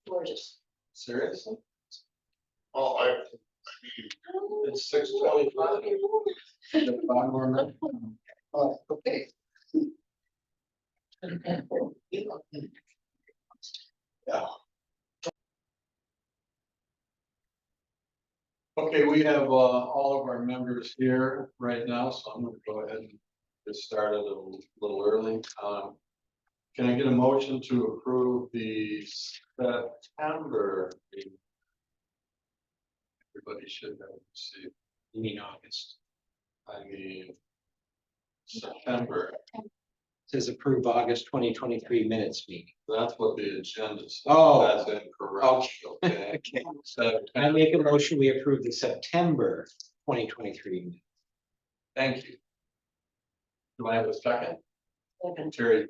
Gorgeous. Seriously? Oh, I mean, It's 6:25. Five more minutes. Oh, okay. Yeah. Okay, we have all of our members here right now, so I'm gonna go ahead and get started a little early. Can I get a motion to approve the September meeting? Everybody should have received. You mean August? I mean, September, Says approve August 2023 minutes meeting. that's what the agenda says. Oh. That's incorrect, okay? Okay. So, I make a motion, we approve the September 2023. thank you. Do I have a second? Second. Terry.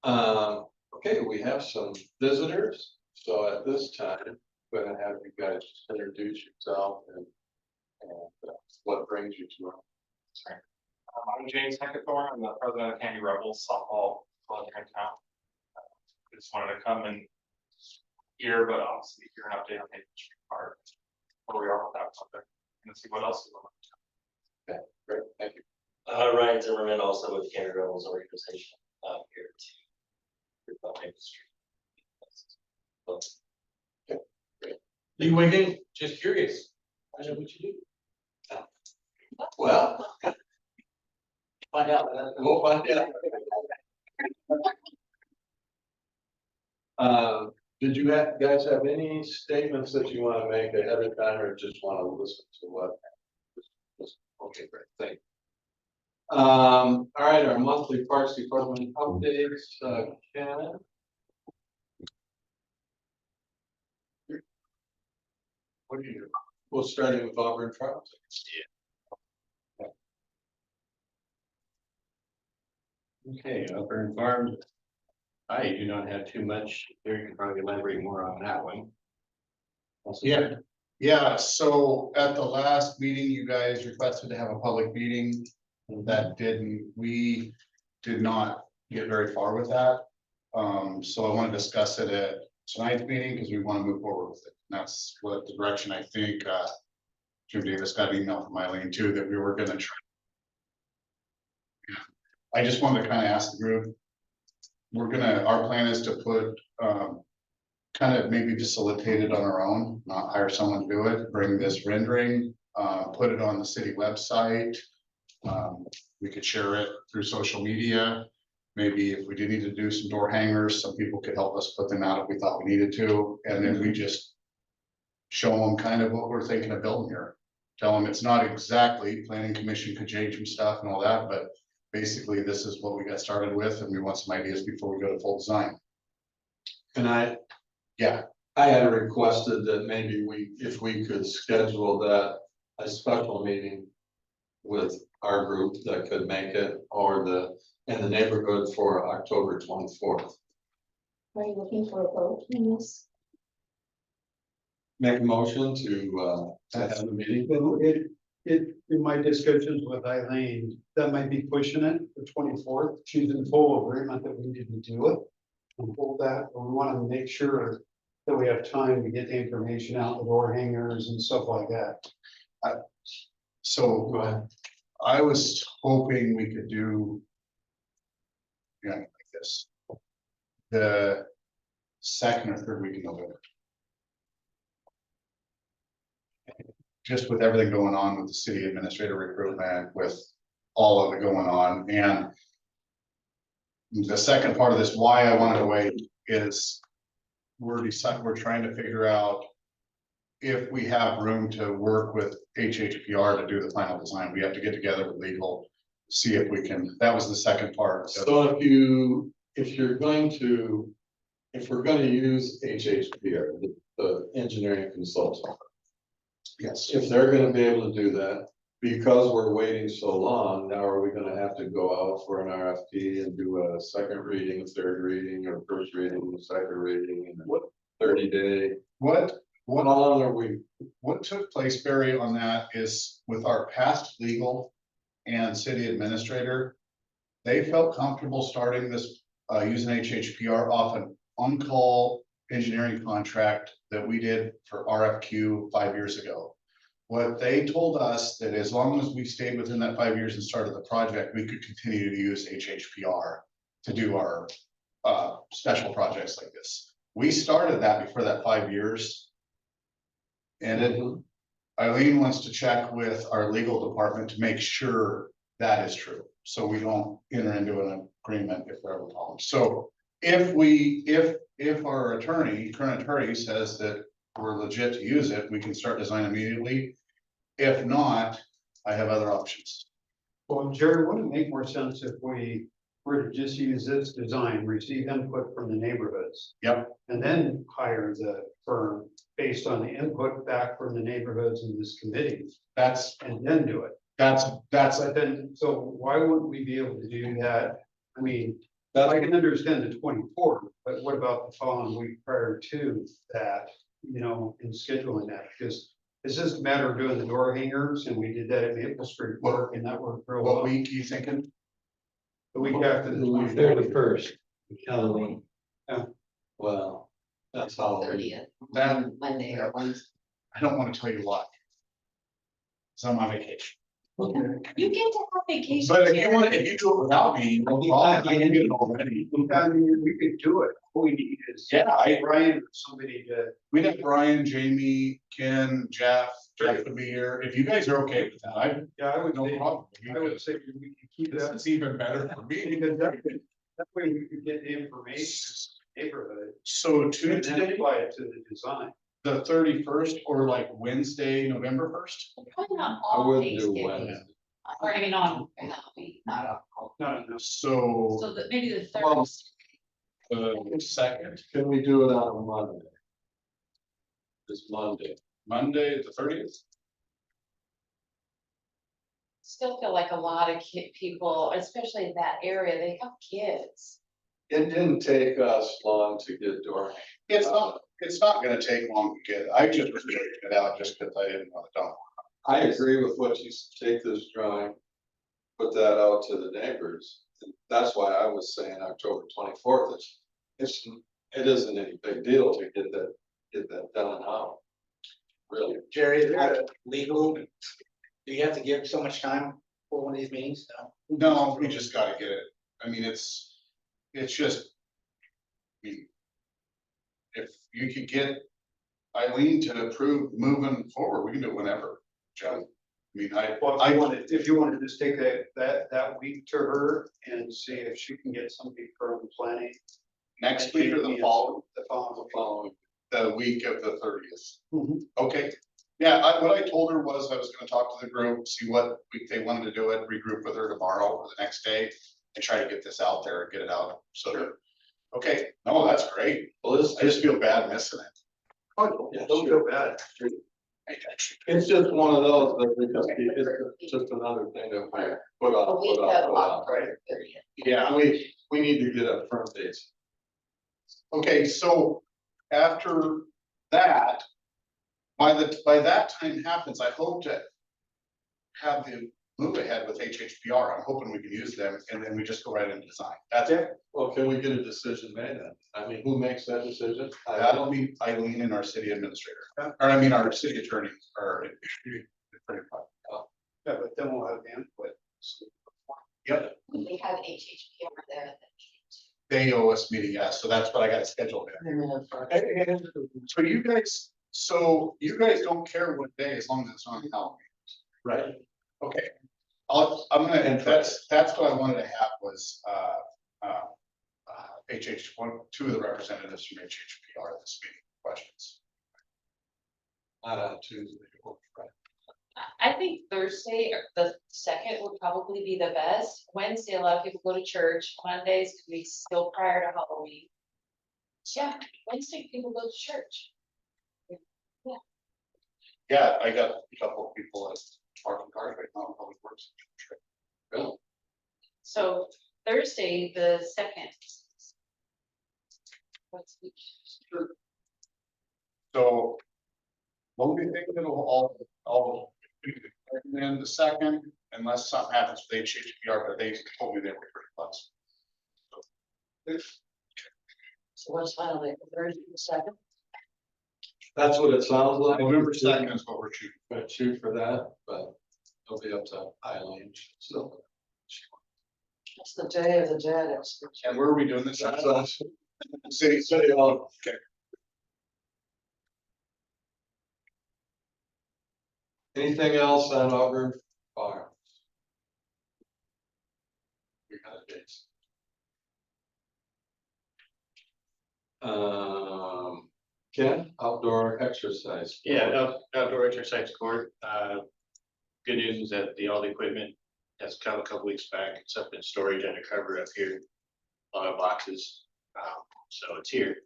Okay, we have some visitors, so at this time, I'm gonna have you guys just introduce yourself and what brings you to our. I'm James Heckathorn. I'm the president of Candy Rebels softball club here in town. I just wanted to come and hear, but obviously hear an update on Maple Street Park, where we are with that project, and see what else is going on. Okay, great, thank you. Ryan Zimmerman, also with Canada Rebels organization, here to about Maple Street. Lee Wiggin, Just curious. I know what you do. Well. Find out. We'll find out. Did you guys have any statements that you want to make ahead of time, or just want to listen to what? Okay, great, thank you. All right, our monthly Parks Department updates, Shannon. What do you do? We'll start with Auburn Trails. Okay, Auburn Farm. I do not have too much. There, you can probably elaborate more on that one. yeah, so at the last meeting, you guys requested to have a public meeting. We did not get very far with that. So I want to discuss it at tonight's meeting because we want to move forward with it. And that's what the direction I think, Jim Davis got an email from Eileen too, that we were gonna try. I just wanted to kind of ask the group. Our plan is to put, kind of maybe facilitate it on our own, not hire someone to do it, bring this rendering, put it on the city website. We could share it through social media. Maybe if we do need to do some door hangers, some people could help us put them out if we thought we needed to, and then we just show them kind of what we're thinking of building here. Tell them it's not exactly, planning commission could change some stuff and all that, but basically this is what we got started with, and we want some ideas before we go to full design. And I had requested that maybe if we could schedule that, a special meeting with our group that could make it, or in the neighborhood for October 24th. Are you looking for a vote in this? Make a motion to have a meeting. Well, in my discussions with Eileen, that might be pushing it the 24th. She's in full agreement that we need to do it. And pull that, but we want to make sure that we have time to get the information out, the door hangers and stuff like that. So Go ahead. I was hoping we could do. Yeah, like this. The second or third week in November. Just with everything going on with the city administrator recruitment, with all of it going on, and the second part of this, why I wanted to wait, is we're trying to figure out if we have room to work with HHPR to do the final design. We have to get together with legal, see if we can. That was the second part. So if we're going to use HHPR, the engineering consultant. Yes. If they're gonna be able to do that, because we're waiting so long, now are we gonna have to go out for an RFP and do a second reading, third reading, or first reading, second reading, and What? 30-day? How long are we? What took place, Barry, on that is with our past legal and city administrator, they felt comfortable starting this, using HHPR off an on-call engineering contract that we did for RFQ 5 years ago. What they told us that as long as we stayed within that 5 years and started the project, we could continue to use HHPR to do our special projects like this. We started that before that 5 years. And then Eileen wants to check with our legal department to make sure that is true. So we don't enter into an agreement if there are problems. So if our current attorney says that we're legit to use it, we can start design immediately. If not, I have other options. Well, Jerry, wouldn't it make more sense if we were to just use this design, receive input from the neighborhoods? Yep. And then hire the firm based on the input back from the neighborhoods in this committee, That's, and then do it. but Then, so why wouldn't we be able to do that? I mean, I can understand the 24th, but what about the following week prior to that, you know, in scheduling that? Because it's just a matter of doing the door hangers, and we did that at Maple Street Park, and that worked real what well. week are you thinking? The week after the 24th. 31st, Halloween. Well, that's how. 30th, Then Monday or Wednesday. I don't want to tell you why. So I'm on vacation. You get to have vacation. But if you Jerry. want, if you do it without me, no problem, I can get it already. I mean, we could do it. All we need is. Yeah, Brian or somebody to. We'd have Brian, Jamie, Ken, Jeff would be here. If you guys are okay with that, I Yeah, I would no say, problem. I would say we could keep This that. is even better for me. Because that way we could get the information, neighborhood, So and then Tuesday, apply it to the design. the 31st, or like Wednesday, November 1st? Probably not I all wouldn't do Thanksgiving, Wednesday. or I mean on Halloween, not on. No. So So that maybe the third. Well, the second, Can we do it on a Monday? This Monday. Monday, the 30th? Still feel like a lot of people, especially in that area, they have kids. It didn't take us long to get door. It's not gonna take long to get, I just was figuring it out just because I didn't want to dump. I agree with what you take this drawing, put that out to the neighbors. That's why I was saying October 24th. It isn't any big deal to get that done now. Really. Jerry, is that legal? Do you have to give so much time for one of these meetings? No. No, we just gotta get it. I mean, it's just. I mean, if you could get Eileen to approve moving forward, we can do it whenever, John. I mean, Well, if you wanted to just take that week to her and see if she can get somebody from planning. next week or the following, The following. Following. the week of the 30th. Mhm. Okay, yeah, what I told her was I was gonna talk to the group, see what week they wanted to do it, regroup with her tomorrow or the next day. And try to get this out there and get it out, so that, okay, no, that's great. Well, this, I just feel bad missing it. Oh, Yeah, don't sure. feel bad. it's just one of those, that it's just another thing that we put A off, week put of off, put off. October 30th. Yeah, We need to get a firm date. okay, so after that. By that time happens, I hope to. Have the move ahead with HHPR, I'm hoping we can use them, and then we just go right into design, that's it. Well, can we get a decision made then? I mean, who makes that decision? That'll be Eileen and our city administrator, or I mean, our city attorney, or. Yeah, but then we'll have the input. Yep, They have HHPR there at the they owe us meeting, yeah, so that's what I gotta schedule there. meeting. So you guys don't care what day, as long as it's on Halloween. Right. Okay, I'm gonna, and that's what I wanted to have was, two of the representatives from HHPR at this meeting, questions. Not on Tuesday or Friday. I think Thursday, or the second would probably be the best. Wednesday, a lot of people go to church. Mondays could be still prior to Halloween. Yeah, Wednesday people go to church. Yeah, I got a couple of people at parking cars right now, in Public Works. Really? So Thursday, the second. What's the- So. What we think it'll all, recommend the second, unless something happens with HHPR, but they told me they were pretty close. So what's finally, Thursday, the second? That's what it sounds like. November 2nd is what we're shooting. But shoot for that, but it'll be up to Eileen, so. That's the day of the dead. And where are we doing this? That's us. City Hall. Okay. Anything else on Auburn Farms? We got a date. Ken, outdoor exercise. Yeah, outdoor exercise court, good news is that all the equipment has come a couple weeks back, it's up in storage undercover up here. A lot of boxes, so it's here.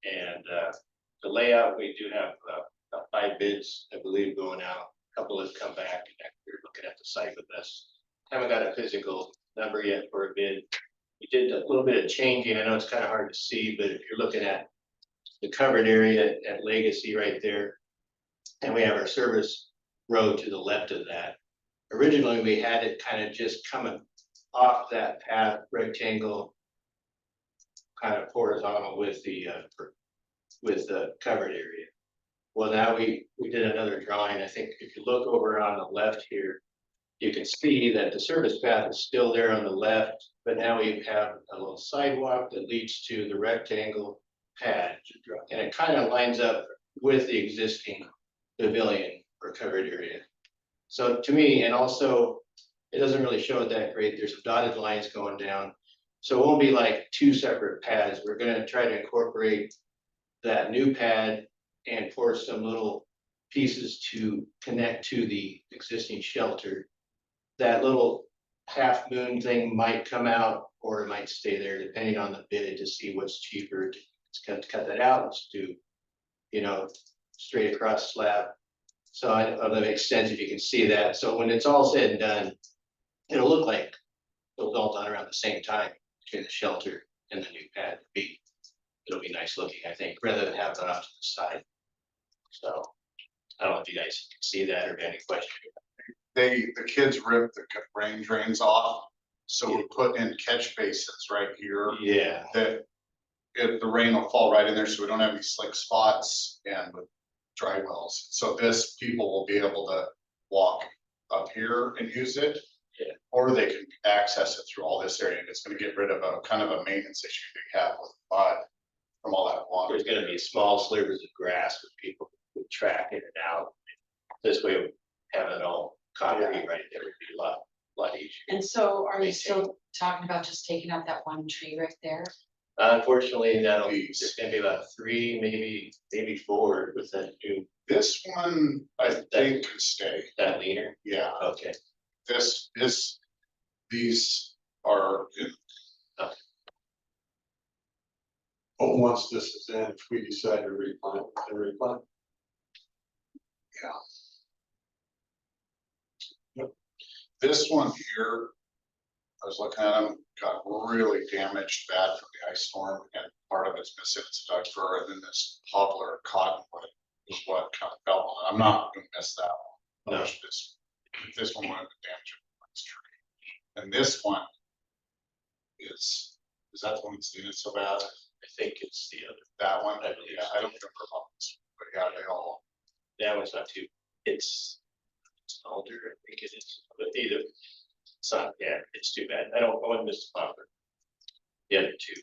And, the layout, we do have, 5 bids, I believe, going out, a couple have come back, and we're looking at the site with us. Haven't got a physical number yet for a bid. We did a little bit of changing, I know it's kind of hard to see, but if you're looking at the covered area at Legacy right there. And we have our service road to the left of that. Originally, we had it kind of just coming off that path rectangle. Kind of horizontal with the covered area. Well, now we did another drawing. I think if you look over on the left here, you can see that the service path is still there on the left, but now we have a little sidewalk that leads to the rectangle pad, and it kind of lines up with the existing pavilion or covered area. So to me, and also, it doesn't really show it that great. There's some dotted lines going down. So it won't be like 2 separate pads. We're gonna try to incorporate that new pad and pour some little pieces to connect to the existing shelter. That little half moon thing might come out, or it might stay there, depending on the bid, to see what's cheaper. Cut that out, let's do, straight across slab. So I don't know if that makes sense, if you can see that. So when it's all said and done, it'll look like it was all done around the same time between the shelter and the new pad. It'll be nice looking, I think, rather than have it off to the side. So I don't know if you guys can see that or have any questions. The kids ripped the rain drains off, so we put in catch basins right here. Yeah, That the rain will fall right in there, so we don't have any slick spots and with dry wells. So people will be able to walk up here and use it. Yeah. Or they can access it through all this area, and it's gonna get rid of a kind of a maintenance issue they have with mud from all that water. there's gonna be small slivers of grass with people who track in and out. This way, having it all concrete right there would be a lot easier. And so are you still talking about just taking out that one tree right there? Unfortunately, it's gonna be about 3, maybe 4 with that new, This one, I think could stay, that leaner. yeah, Okay, these are, But once this is in, if we decide to replant, we can replant. this one here. I was looking at them, got really damaged bad from the ice storm, and part of it's missing its Doug fir, and then this poplar cottonwood is what kind of fell on it. I'm not gonna miss that one. No. This one would have been damaged by this tree. And this one is that the one that's doing it so bad? I think it's the other, That one? I believe Yeah, I don't remember about this, but yeah, they all, that one's not too, it's an alder, I think it is, but either. It's not, yeah, it's too bad. I wouldn't miss the poplar. The other 2.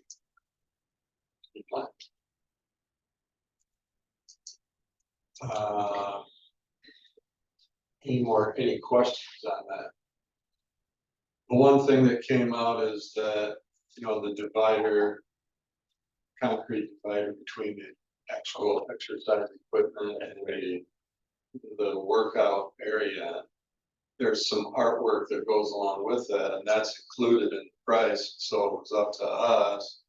Any questions on that? The one thing that came out is that, the divider, concrete divider between the actual exercise equipment and the workout area. There's some artwork that goes along with that, and that's included in the price, so it was up to us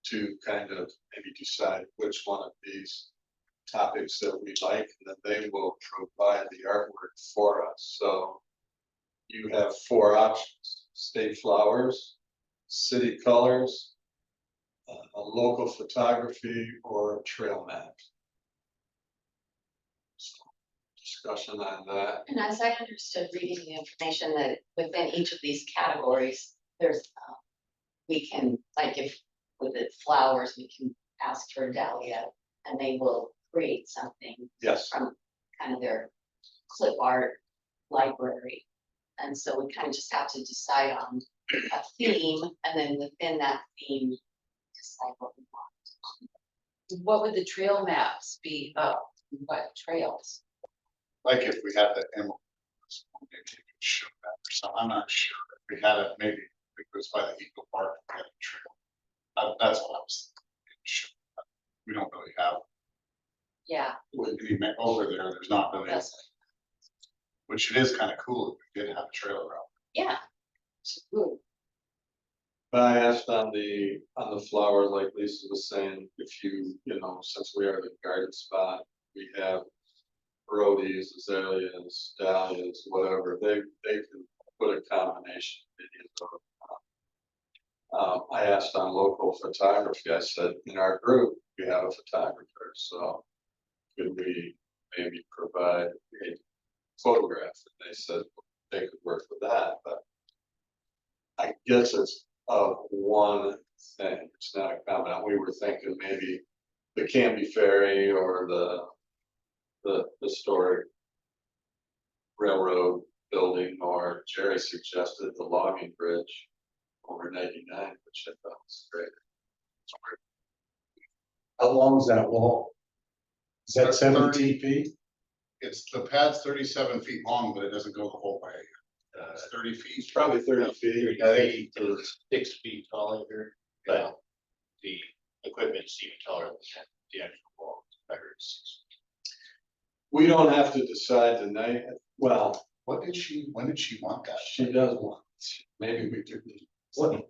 to kind of maybe decide which one of these topics that we like, and then they will provide the artwork for us. So you have 4 options: state flowers, city colors, a local photography, or trail map. So, discussion on that. And as I understood reading the information that within each of these categories, there's, we can, like if with the flowers, we can ask for Dahlia, and they will create something Yes, from kind of their clip art library. And so we kind of just have to decide on a theme, and then within that theme, decide what we want. What would the trail maps be of? What trails? Like if we had the emerald, maybe you could show that or something, I'm not sure, if we had it, maybe it goes by the Eagle Park, we had a trail. That's what I was thinking, show that. We don't really have, Yeah, over there, there's not really, that's, which it is kind of cool if we did have a trail around. yeah. Ooh, but I asked on the flower, like Lisa was saying, if you know, since we are the garden spot, we have rhodies, azaleas, dahlias, whatever, they can put a combination of I asked on local photography, I said, in our group, we have a photographer, so could we maybe provide a photograph? And they said they could work with that, but I guess it's of one thing, it's not a comment. We were thinking maybe the Canby Ferry or the historic railroad building, or Jerry suggested the logging bridge over 99, which I thought was great. How long is that wall? Is that 17 feet? It's, the pad's 37 feet long, but it doesn't go the whole way. It's 30 feet. It's probably 30 feet. I think It's 6 feet tall here, but the equipment's even taller than the actual wall. I heard 6. we don't have to decide tonight. Well, When did she want that? she does want, maybe we could.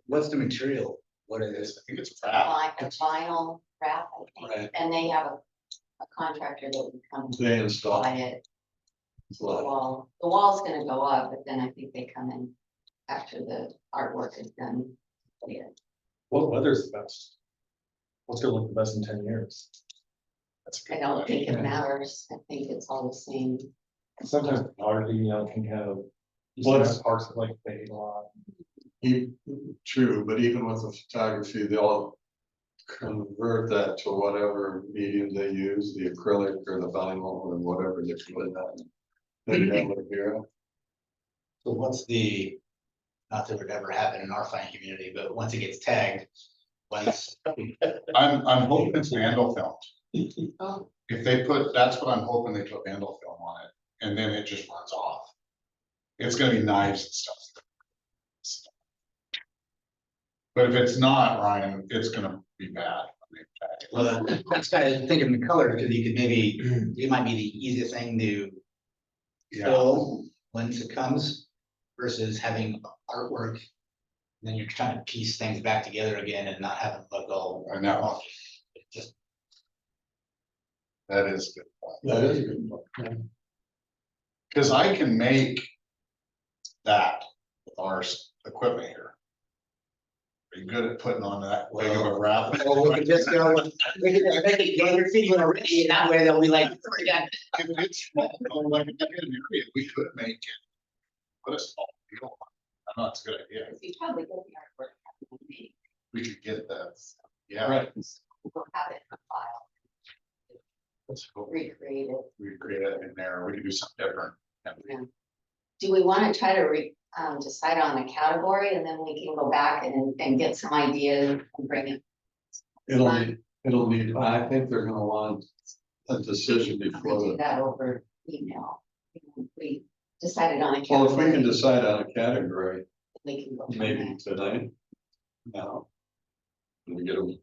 What's the material? What it is? I think it's wrap. Like a vinyl wrap, I think, Right. and they have a contractor that would come They install. buy it. The Well, wall, the wall's gonna go up, but then I think they come in after the artwork is done. Yeah. What weather's the best? What's gonna look the best in 10 years? That's a I good don't think question. it matters, I think it's all the same. Sometimes photography, can have. What's- Parts of like fade a lot. True, but even with the photography, they'll convert that to whatever medium they use, the acrylic or the vinyl or whatever they're putting that. Then they look here. So what's the, not that it would ever happen in our fine community, but once it gets tagged, once, I'm hoping it's vandal film. Oh. If they put, that's what I'm hoping, they put vandal film on it, and then it just runs off. It's gonna be knives and stuff. But if it's not, Ryan, it's gonna be bad. when they tag it. well, that's kind of thinking the color, because you could maybe, it might be the easiest thing to Yeah, fill once it comes versus having artwork. Then you're trying to piece things back together again and not have it look all. I know. Just, that is a good point. That is a good one. Cause I can make that with our equipment here. Are you good at putting on that big of a wrap? well, we could just go, we could just make it go your feet already, and that way they'll be like, yeah. If it's small, like in an area, we could make it. Put a small deal on it. I know it's a good idea. If you probably get the artwork, maybe We could get that, yeah. Right. we'll have it in a file, Let's go. recreate it. We create it in there, we could do something different. Do we wanna try to decide on a category, and then we can go back and get some ideas and bring it? It'll need, I think they're gonna want a decision We before do the, that over email. We decided on a well, if we can category, decide on a category, we can go. from maybe there. tonight. Now. We get them,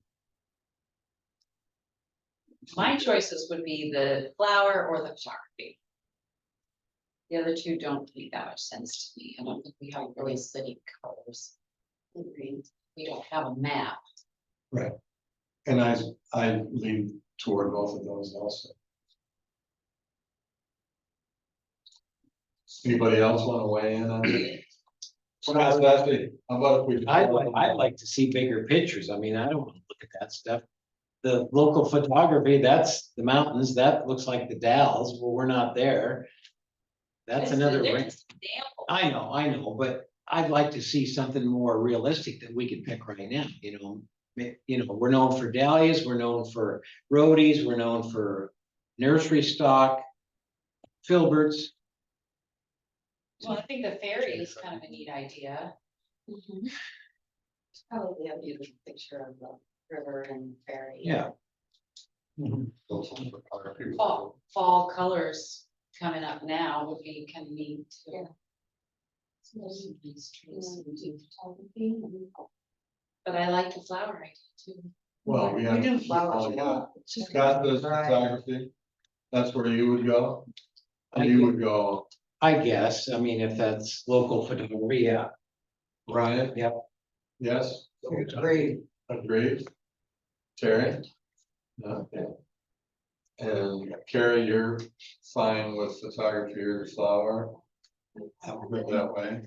my choices would be the flower or the photography. The other two don't make that much sense to me. I don't think we have really city colors. Agreed. We don't have a map. and I lean toward both of those also. Anybody else wanna weigh in on it? How about if we? I'd like to see bigger pictures. I mean, I don't want to look at that stuff. The local photography, that's the mountains, that looks like the Dalles, well, we're not there. That's another. They're ring. just examples. I know, but I'd like to see something more realistic that we can pick right now, You know, we're known for dahlias, we're known for roadies, we're known for nursery stock, filberts. Well, I think the ferry is kind of a neat idea. Probably a beautiful picture of the river and ferry. Yeah, Fall colors coming up now would be kind of neat too. Yeah. But I like the flower idea too. Well, we have. do flowers, oh, yeah. Scott does photography. That's where you would go? And you would go, I guess, I mean, if that's local photography, yeah. Ryan? Yep. Yes? Great. Agreed. Terry? Okay. And Carrie, you're fine with photography or flower? I'll go that way.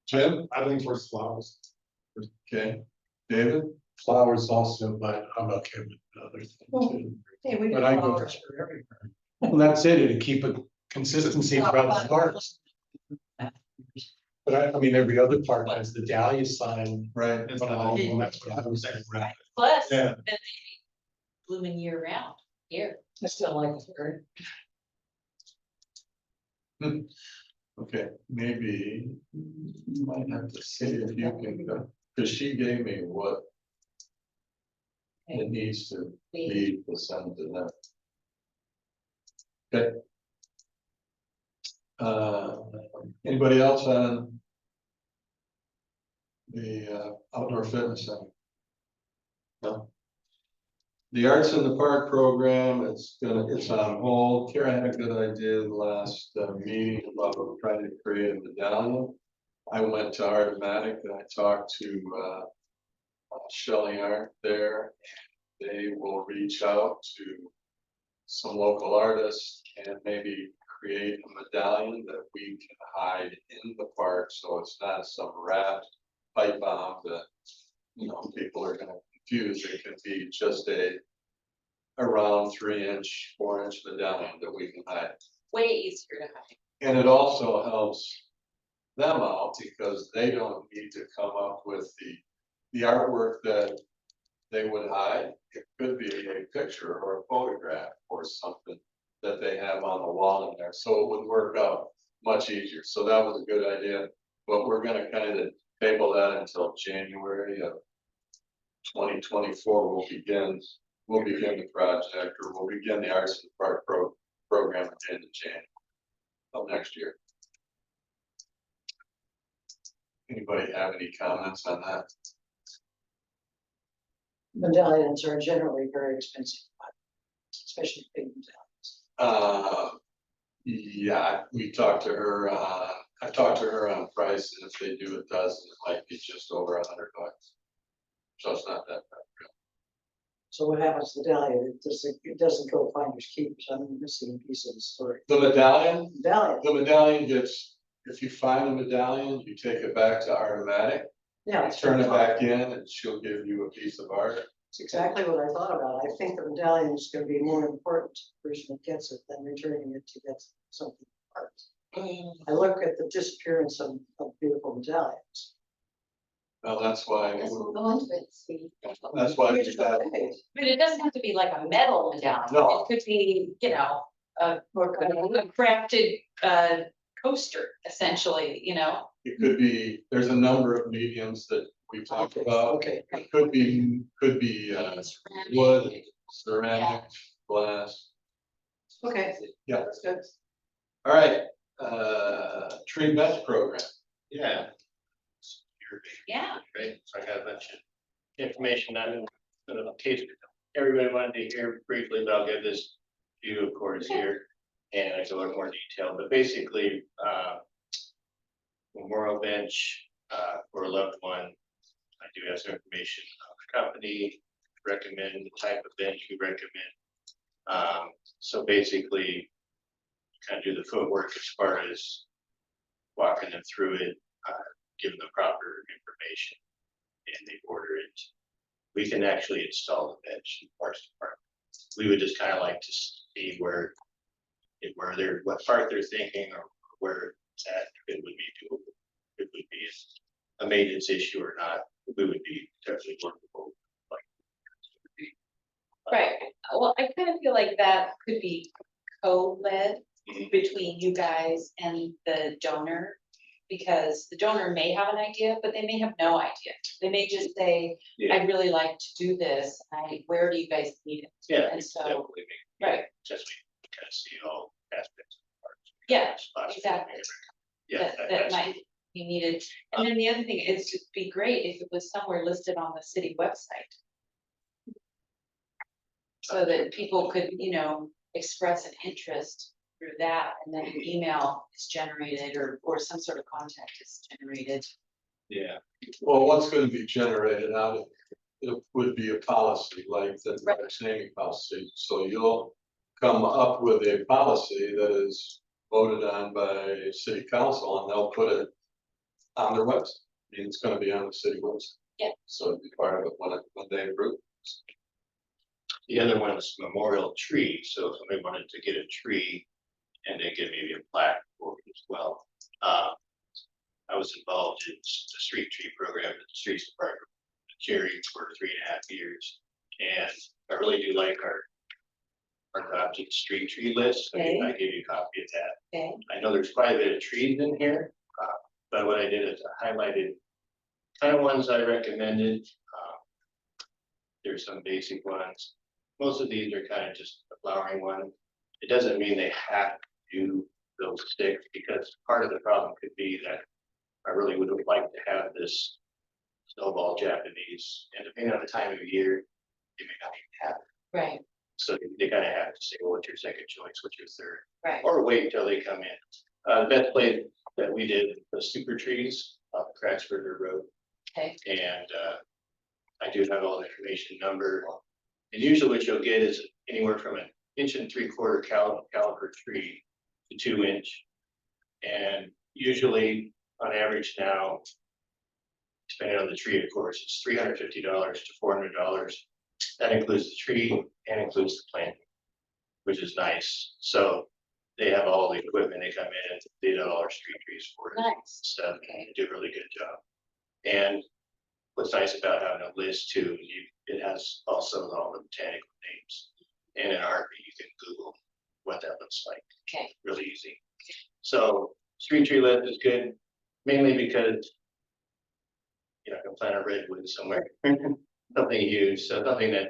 Jim? I lean towards flowers. Okay. David? Flowers also, but I'm okay with the other thing too. But I go for everywhere. Well, that's it, to keep a consistency throughout the parks. But I mean, every other park has the dahlia sign. Right. But that's what I was saying. Plus, Yeah. then they blooming year round here. I still like it. Okay, maybe you might have to see if you can go, because she gave me what it needs to be to send to them. Okay. Anybody else on the outdoor fitness center? No. The Arts in the Park program, it's on hold. Kara had a good idea the last meeting about trying to create a medallion. I went to Artomatic and I talked to Shelley Art there. They will reach out to some local artists and maybe create a medallion that we can hide in the park, so it's not some wrapped pipe bomb that, you know, people are gonna confuse. It could be just a around 3-inch, 4-inch medallion that we can hide. Way easier to hide. And it also helps them out because they don't need to come up with the artwork that they would hide. It could be a picture or a photograph or something that they have on the wall in there, so it would work out much easier. So that was a good idea, but we're gonna kind of table that until January of 2024. We'll begin the project, or we'll begin the Arts in the Park program at the end of January of next year. Anybody have any comments on that? Medallions are generally very expensive, especially big medallions. Yeah, we talked to her, I talked to her on price, and if they do a dozen, it might be just over $100. So it's not that bad. So what happens to the dahlia? It doesn't go finders keepers. I'm missing a piece of the story. The medallion? Dahlia, The medallion gets, if you find a medallion, you take it back to Artomatic, yeah. turn it back in, and she'll give you a piece of art. It's exactly what I thought about. I think the medallion is gonna be more important to the person that gets it than returning it to get something art. I look at the disappearance of beautiful medallions. Well, that's why, That's what we're going to see. that's why we Which got, way? But it doesn't have to be like a metal medallion. No. It could be, you know, a crafted coaster, essentially, you know. it could be, there's a number of mediums that we talked about. Okay. It could be wood, ceramic, glass. Okay. Yeah. That's good. All right, tree bench program. Yeah. Yeah. Right, so I got a bunch of information on it, in case everybody wanted to hear briefly, but I'll give this to you, of course, here. And I go into more detail, but basically, memorial bench, for a loved one. I do have some information on the company, recommend the type of bench we recommend. So basically, kind of do the footwork as far as walking them through it, give them the proper information, and they order it. We can actually install the bench in the parks department. We would just kind of like to see where they're, what part they're thinking, or where it's at, if it would be doable, if it would be a maintenance issue or not, we would be potentially workable, like. Right, well, I kind of feel like that could be co-led Mhm. between you guys and the donor. Because the donor may have an idea, but they may have no idea. They may just say, Yeah, I'd really like to do this, where do you guys need it? yeah. And so, definitely make- right, Just we kind of see all aspects. of the park. Yeah, Spots. exactly. Yeah. that that's- might be needed. And then the other thing is, it'd be great if it was somewhere listed on the city website. So that people could, express an interest through that, and then an email is generated, or some sort of contact is generated. Yeah, Well, what's gonna be generated out of it would be a policy like the direct naming policy, so you'll come up with a policy that is voted on by city council, and they'll put it on their website. I mean, it's gonna be on the city website. Yeah. So it'd be part of it when they approve. the other one is memorial tree, so if somebody wanted to get a tree and then get maybe a plaque for it as well. I was involved in the street tree program at the streets department, with Jerry for 3.5 years. And I really do like our adopted street tree list. I gave you a copy of that. Okay. I know there's quite a bit of trees in here, but what I did is I highlighted kind of ones I recommended. There's some basic ones. Most of these are kind of just a flowering one. It doesn't mean they have to do those sticks, because part of the problem could be that I really would like to have this snowball Japanese, and depending on the time of year, they may not even have it. Right, So they kind of have to say, well, what's your second choice, what's your third? right. Or wait until they come in. The best place that we did the super trees off Cracksburger Road. Okay. And I do have all the information number. And usually what you'll get is anywhere from 1.75 inch caliper tree to 2 inch. And usually on average now, depending on the tree, of course, it's $350 to $400. That includes the tree and includes the planting, which is nice. So they have all the equipment, they come in, they did all our street trees for us. Nice. Stuff, Okay. they do a really good job. And what's nice about having a list too, it has also all the botanical names. And in art, you can Google what that looks like, Okay, really easy. So street tree list is good, mainly because I can plant a redwood somewhere, something huge, so something that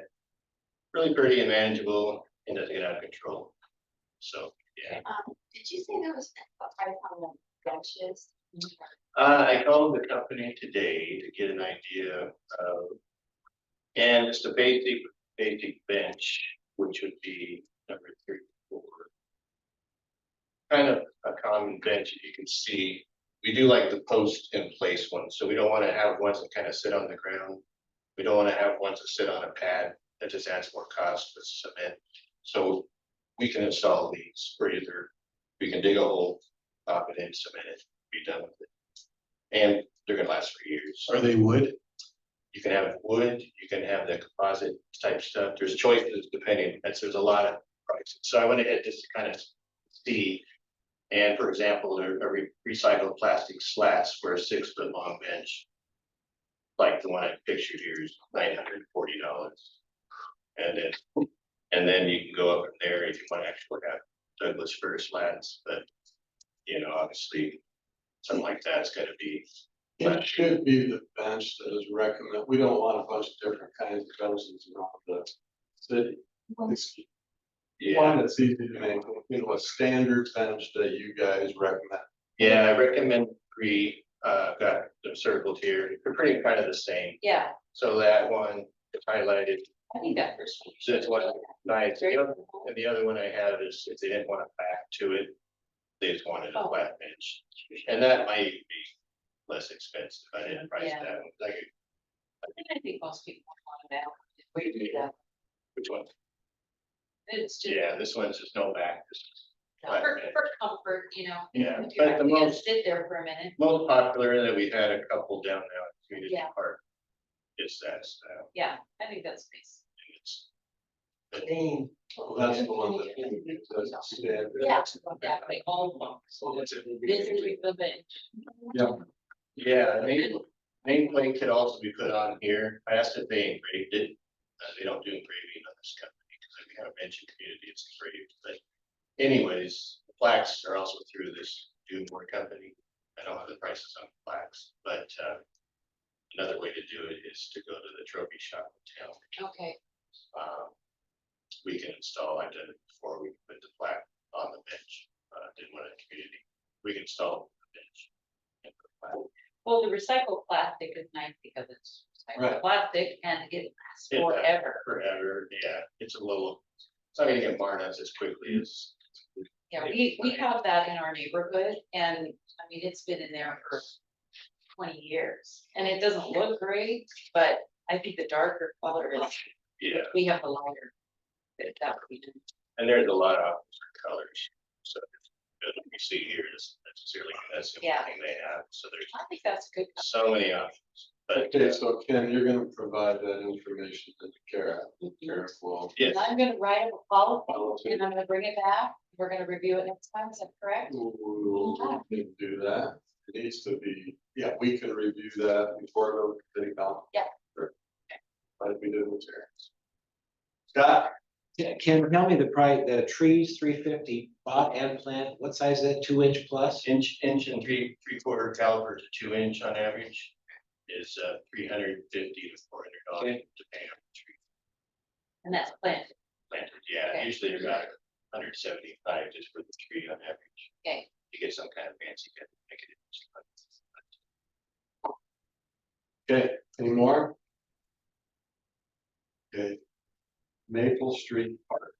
really pretty and manageable and doesn't get out of control. So, yeah. Did you say there was a price on the benches? I called the company today to get an idea of, and it's the basic bench, which would be number 3, 4. Kind of a common bench, you can see. We do like the post in place ones, so we don't want to have ones that kind of sit on the ground. We don't want to have ones that sit on a pad, that just adds more cost with cement. So we can install these, or either we can dig a hole, pop it in, cement it, be done with it. And they're gonna last for years. Are they wood? You can have it wood, you can have the composite type stuff, there's choices depending, there's a lot of prices. So I went ahead just to kind of see. And for example, there are recycled plastic slats for a 6-foot long bench. Like the one I pictured here is $940. And then you can go up from there if you want to actually have Douglas fir slats, but obviously something like that's gonna be. It should be the bench that is recommended. We don't want a bunch of different kinds of benches around the city. It's one that's easy to make, a standard bench that you guys recommend. Yeah, I recommend 3, got them circled here, they're pretty kind of the same. yeah, So that one is highlighted, I think that first one. so it's one nice, Very and the other one I have is if they didn't want a back to it, they just wanted a Oh. flat bench. And that might even be less expensive, I didn't price Yeah. that one, like, I think most people want it out. We do that. which one? It's just Yeah, this one's just no back, this is flat for bench. comfort, Yeah, if you but the actually gotta most- sit there for a minute. Most popular that we've had a couple down now at Community Yeah. Park is that style. Yeah, I think that's nice. It's- Well, that's the one that's standard. Yeah, exactly, all of them. Visit the bench. Yeah. Yeah, and Nameplate could also be put on here. I asked if they engraved it. They don't do engraving on this company because we haven't mentioned community, it's engraved, but anyways, the plaques are also through this Dunmore company. I don't have the prices on the plaques, but another way to do it is to go to the trophy shop in town. Okay, We can install, I did it before we put the plaque on the bench, did one in the community, we can install the bench. and put the plaque. well, the recycled plastic is nice because it's Right. recycled plastic and it lasts It lasts forever. Forever, yeah, it's a little, it's not gonna get marred out as quickly as. Yeah, we have that in our neighborhood and I mean, it's been in there for 20 years. And it doesn't look great, but I think the darker color is, Yeah, we have the lighter. That would be good. and there's a lot of options for colors, so what we see here is necessarily, that's the Yeah. only thing they have, so there's I think that's a good. so many options. But Okay, so Ken, you're gonna provide that information to Kara, Kara will. yes, I'm gonna write up a policy and I'm gonna bring it back. We're gonna review it next time, is that correct? We'll need to do that. It needs to be, yeah, we can review that before it goes to city council. Yeah. Sure. Like we did with Terrence. Scott? Yeah, Ken, tell me the price, the trees, 350, bought and plant, what size is that, 2 inch plus? inch and three-quarter caliber to 2 inch on average is $350 to $400 Okay. depending on the tree And that's planted. planted. Yeah, Okay. usually they're about 175 just for the tree on average. Okay. You get some kind of fancy, make it. Okay, any more? Okay. Maple Street Park.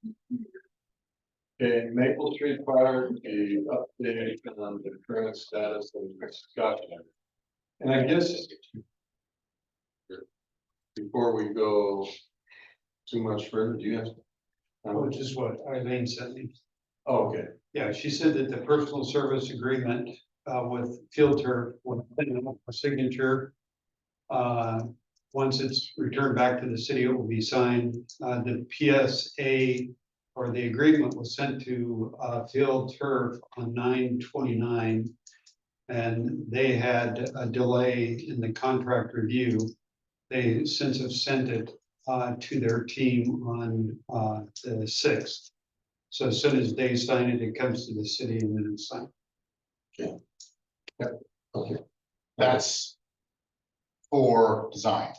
Okay, Maple Street Park, the update on the current status of discussion. And I guess. Before we go too much further, do you have? Which is what Eileen sent me. Oh, okay, Yeah, she said that the personal service agreement with Field Turf, with a signature. Once it's returned back to the city, it will be signed. The PSA or the agreement was sent to Field Turf on 9/29. And they had a delay in the contract review. They since have sent it to their team on the 6th. So as soon as they sign it, it comes to the city and then it's signed. okay, That's for design.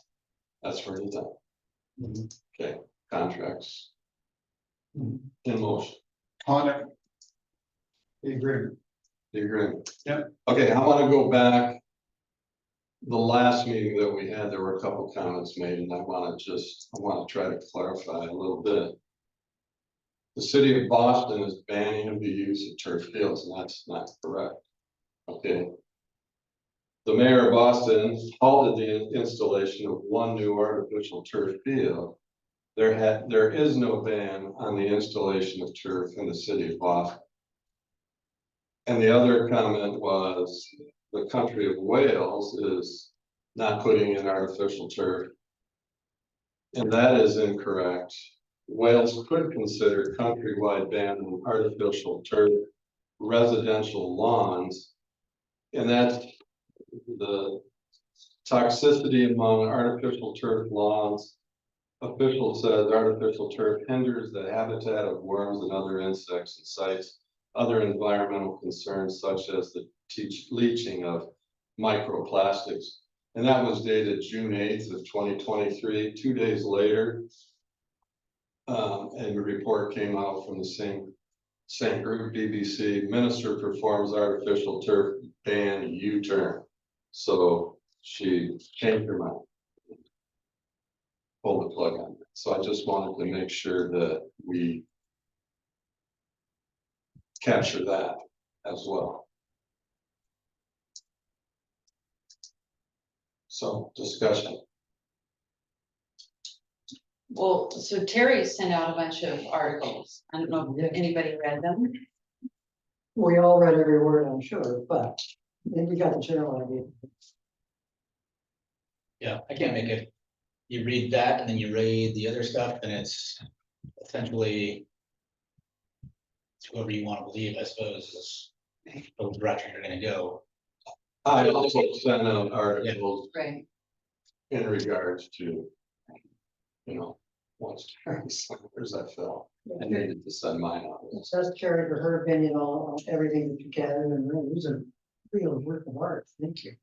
that's for the time. Mhm. Okay, contracts Mhm. in motion, Connor, The agreement. the agreement. Yep. Okay, I wanna go back. The last meeting that we had, there were a couple comments made and I wanna try to clarify a little bit. The city of Boston is banning the use of turf fields and that's not correct. Okay. The mayor of Boston halted the installation of one new artificial turf field. There is no ban on the installation of turf in the city of Boston. And the other comment was the country of Wales is not putting in artificial turf. And that is incorrect. Wales could consider countrywide ban on artificial turf residential lawns. And that's the toxicity among artificial turf lawns. Official says artificial turf hinders the habitat of worms and other insects and cites other environmental concerns such as the leaching of microplastics. And that was dated June 8th of 2023. 2 days later, a report came out from the same group, BBC. Minister performs artificial turf ban U-turn. So she changed her mind. Pull the plug on it. So I just wanted to make sure that we capture that as well. So discussion. Well, so Terry sent out a bunch of articles. I don't know if anybody read them. We all read every word, I'm sure, but then we got the general idea. Yeah, I can't make it. You read that and then you read the other stuff and it's essentially. Whoever you want to believe, I suppose, is the direction you're gonna go. I also sent out articles Right. in regards to, you know, once where's that fell? I needed to send mine out. It says Carrie for her opinion on everything that you gathered and it was a real work of art. Thank you.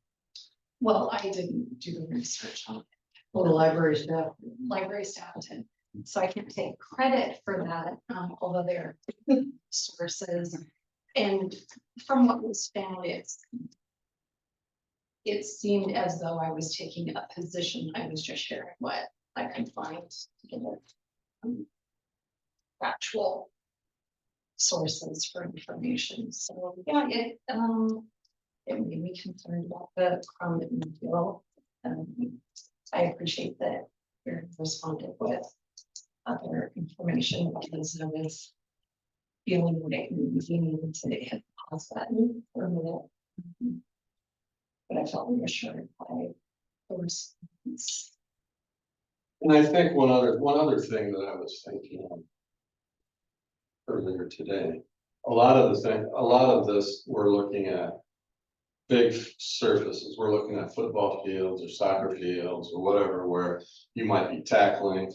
Well, I didn't do the research on it. Well, the library staff. Library staff did, so I can't take credit for that, although they're sources. And from what was found, it seemed as though I was taking a position. I was just sharing what I could find in the actual sources for information. So, yeah, it made me concerned about the crumb and feel. I appreciate that you're responded with other information because I was feeling like we needed to hit the pause button for a minute. But I felt reassured by the response. And I think one other thing that I was thinking of earlier today, a lot of this, we're looking at big surfaces. We're looking at football fields or soccer fields or whatever, where you might be tackling.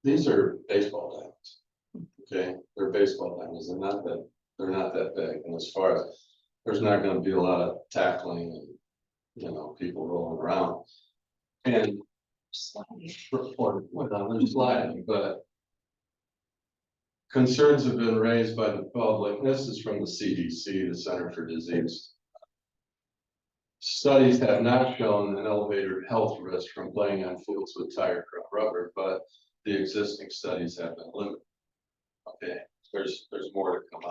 These are baseball diamonds. Okay, they're baseball diamonds. They're not that big. And as far as there's not going to be a lot of tackling and, you know, people rolling around. And they're sliding, but concerns have been raised by the public. This is from the CDC, the Center for Disease. Studies have not shown an elevated health risk from playing on fields with tire crop rubber, but the existing studies have been limited. Okay, there's more to come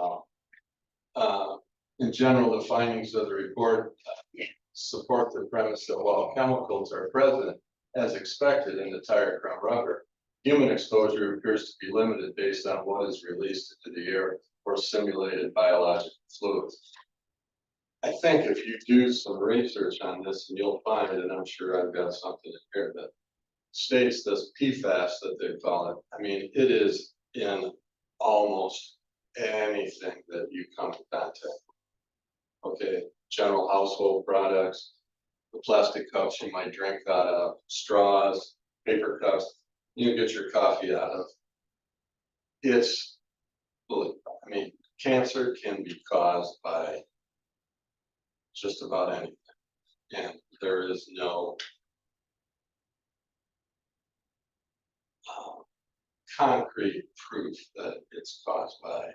out. In general, the findings of the report support the premise that while chemicals are present as expected in the tire crop rubber, human exposure appears to be limited based on what is released into the air or simulated biological fluids. I think if you do some research on this, and you'll find it, and I'm sure I've got something in here that states this PFAS that they call it. I mean, it is in almost anything that you come in contact with. Okay, general household products, the plastic cups you might drink out of, straws, paper cups you get your coffee out of. It's, I mean, cancer can be caused by just about anything, and there is no concrete proof that it's caused by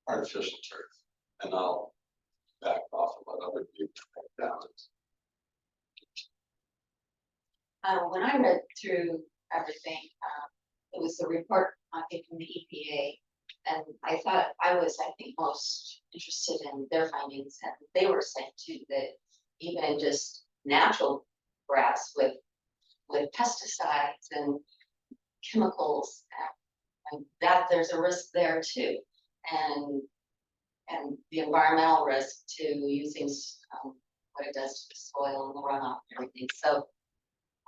artificial turf. And I'll back off and let other people take down. When I read through everything, it was the report, I think, from the EPA. And I thought I think, most interested in their findings. And they were saying too, that even in just natural grass with pesticides and chemicals, and that there's a risk there too. And the environmental risk to using what it does to the soil and the runoff and everything. So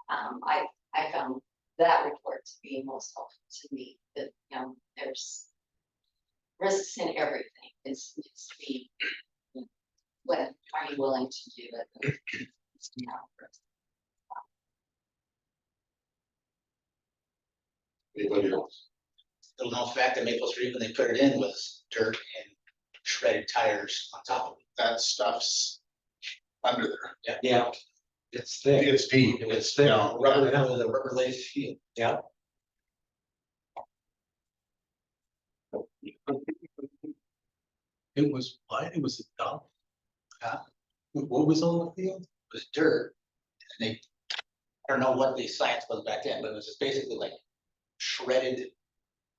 I found that report to be most helpful to me, that, you know, there's risks in everything. It's the, what are you willing to do it? Anybody else? Little known fact that Maple Street, when they put it in, was dirt and shredded tires on top of it. That stuff's under there. Yeah, it's thick. It's deep. It's thick. Rubber, the rubber lace field. Yeah. It was, what? It was a dump. What was on the field? It was dirt. And they, I don't know what the science was back then, but it was just basically like shredded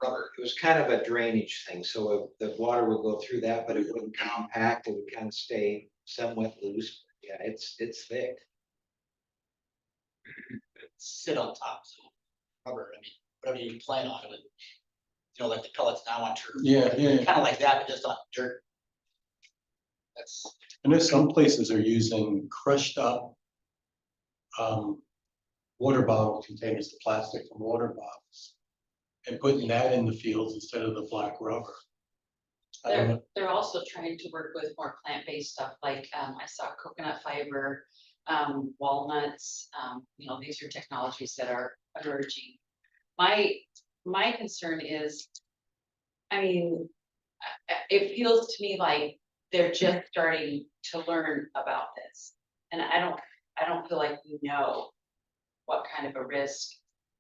rubber. It was kind of a drainage thing, so the water would go through that, but it wouldn't compact, it would kind of stay somewhat loose. Yeah, it's thick. Sit on top, so rubber, I mean, whatever you plan on it. You know, like the pellets now on turf. Yeah. Kind of like that, but just on dirt. That's, I know some places are using crushed up water bottle containers, the plastic from water bottles, and putting that in the fields instead of the black rubber. They're also trying to work with more plant-based stuff, like, I saw coconut fiber, walnuts, these are technologies that are emerging. My concern is, I mean, it feels to me like they're just starting to learn about this. And I don't feel like we know what kind of a risk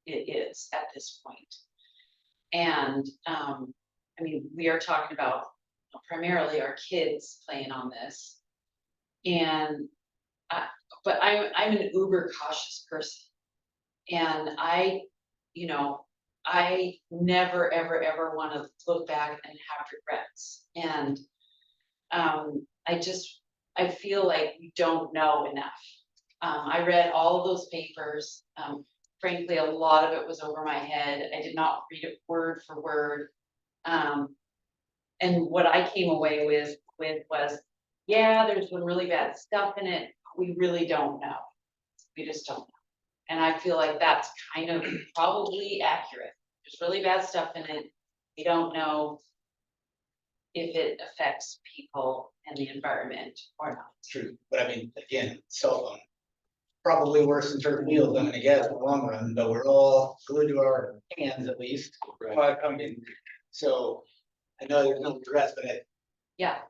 it is at this point. And, I mean, we are talking about primarily our kids playing on this. And, but I'm an uber cautious person. And I never, ever, ever want to look back and have regrets. And, I feel like we don't know enough. I read all of those papers. Frankly, a lot of it was over my head. I did not read it word for word. And what I came away with was, yeah, there's some really bad stuff in it. We really don't know. We just don't know. And I feel like that's kind of probably accurate. There's really bad stuff in it. We don't know if it affects people and the environment or not. True, but I mean, again, cell phone, probably worse than turf wheels, I'm gonna guess in the long run, but we're all glued to our hands at least. But, I mean, so I know there's no regrets, but Yeah.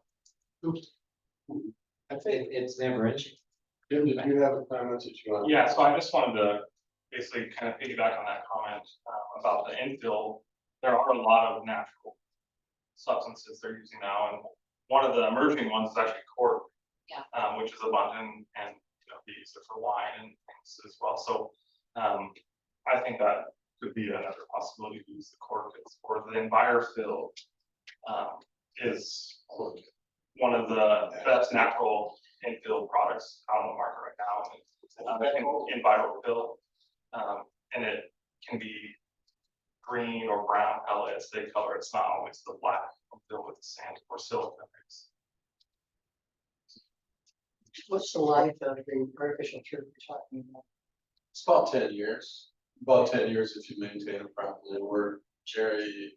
I think it's never ending. Jim, did you have a comment that you want? Yeah, so I just wanted to basically kind of piggyback on that comment about the infill. There are a lot of natural substances they're using now, and one of the emerging ones is actually cork. Yeah. Which is abundant and they use it for wine and things as well. So I think that could be another possibility to use the cork. Or the EnviroFill is one of the best natural infill products out on the market right now. I think EnviroFill, and it can be green or brown pellets. They color it's not always the black filled with sand or silica mix. What's the life of the artificial turf you're talking about? It's about 10 years, about 10 years if you maintain it properly. Where Jerry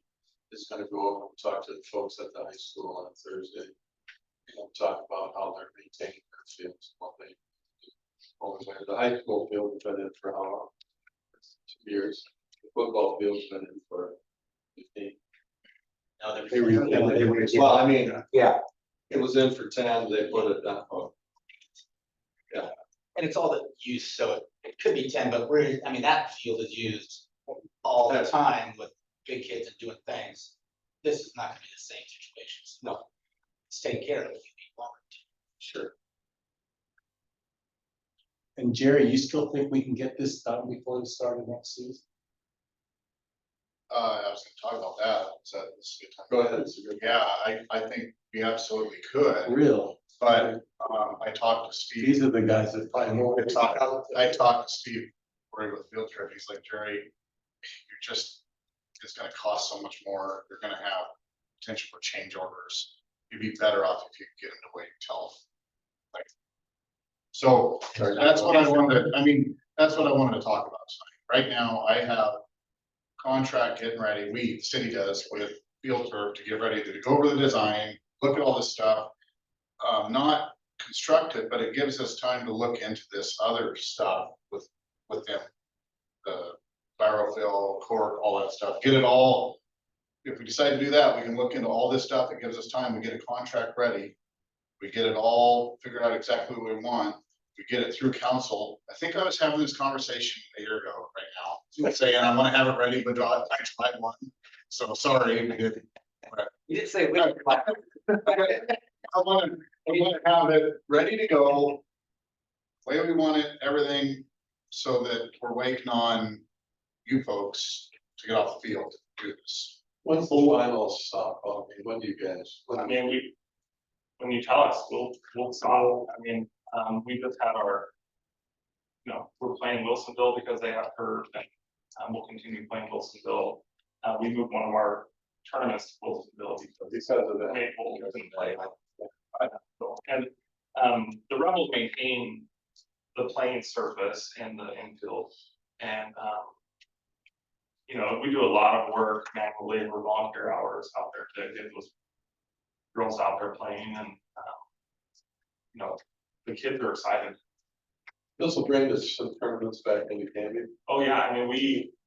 is gonna go over and talk to the folks at the high school on Thursday. Talk about how they're maintaining their fields, what they do over there. The high school field has been in for how long? 2 years. The football field's been in for 15. no, Well, I mean, Yeah. it was in for 10, they put it down. and it's all the use, so it could be 10, but I mean, that field is used all the time with big kids and doing things. This is not gonna be the same situation. So No. Let's take care of it if you need longer. Sure. And Jerry, you still think we can get this done before the start of next season? I was gonna talk about that, so this is a good time. Go ahead. It's a good- Yeah, I think we absolutely could, Real, but, I talked to Steve. these are the guys that probably more. I talked to Steve, worried with field trip, he's like, Jerry, it's gonna cost so much more, you're gonna have potential for change orders. You'd be better off if you could get them to wait until. Like. So, that's what I wanted to talk about tonight. Right now, I have contract getting ready, the city does, with Field Turf to get ready to go over the design, look at all this stuff. Not construct it, but it gives us time to look into this other stuff with them. The EnviroFill, cork, all that stuff, get it all. If we decide to do that, we can look into all this stuff. It gives us time. We get a contract ready. We get it all figured out exactly what we want. We get it through council. I think I was having this conversation a year ago right now, saying I want to have it ready, but I tried one. So sorry. We didn't. You didn't say. I want to have it ready to go. Way we want it, everything, so that we're waiting on you folks to get off the field to do this. When's the final softball game? When do you guys? I mean, when you tell us, we'll stop. I mean, we just had we're playing Wilsonville because they have turf, and we'll continue playing Wilsonville. We moved one of our tournaments to Wilsonville because of the Maple couldn't play. And the Rebels maintain the playing surface and the infield, and we do a lot of work, manual labor, volunteer hours out there to get those girls out there playing and, you know, the kids are excited. This will bring us some tournaments back into Canby. Oh, yeah, I mean,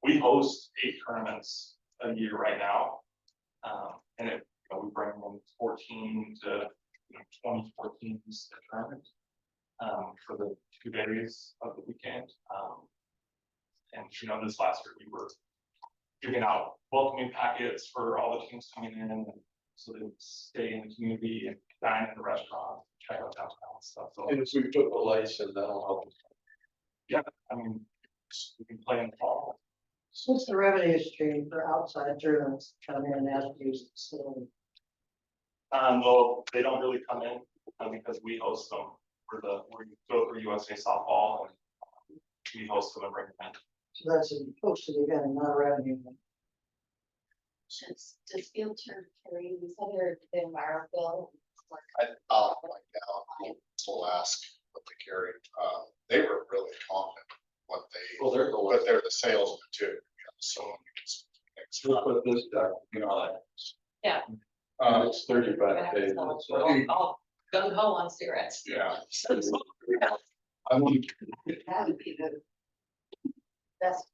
we host 8 tournaments a year right now. And it, you know, we bring them 14 to, 24 teams to tournament. For the 2 days of the weekend. And you know, this last year we were giving out welcoming packets for all the teams coming in, and so they would stay in the community and dine in the restaurant, check out downtown and stuff. So And if we put the lights in, that'll help. yeah, I mean, we can play in the fall. What's the revenue stream for outside tournaments coming in and have to use the facility? Well, they don't really come in because we host them for where you go for USA softball and we host them and bring them in. So that's a posted event, not a revenue. Does field turn carry these other, the environmental? I'll find out, we'll ask what they carried, they were really confident what they, Well, they're going. but they're the salesman too, you know, so. We'll put this down, You know. Yeah. It's 35 pages. All gung ho on cigarettes. Yeah. I want to That would be the best.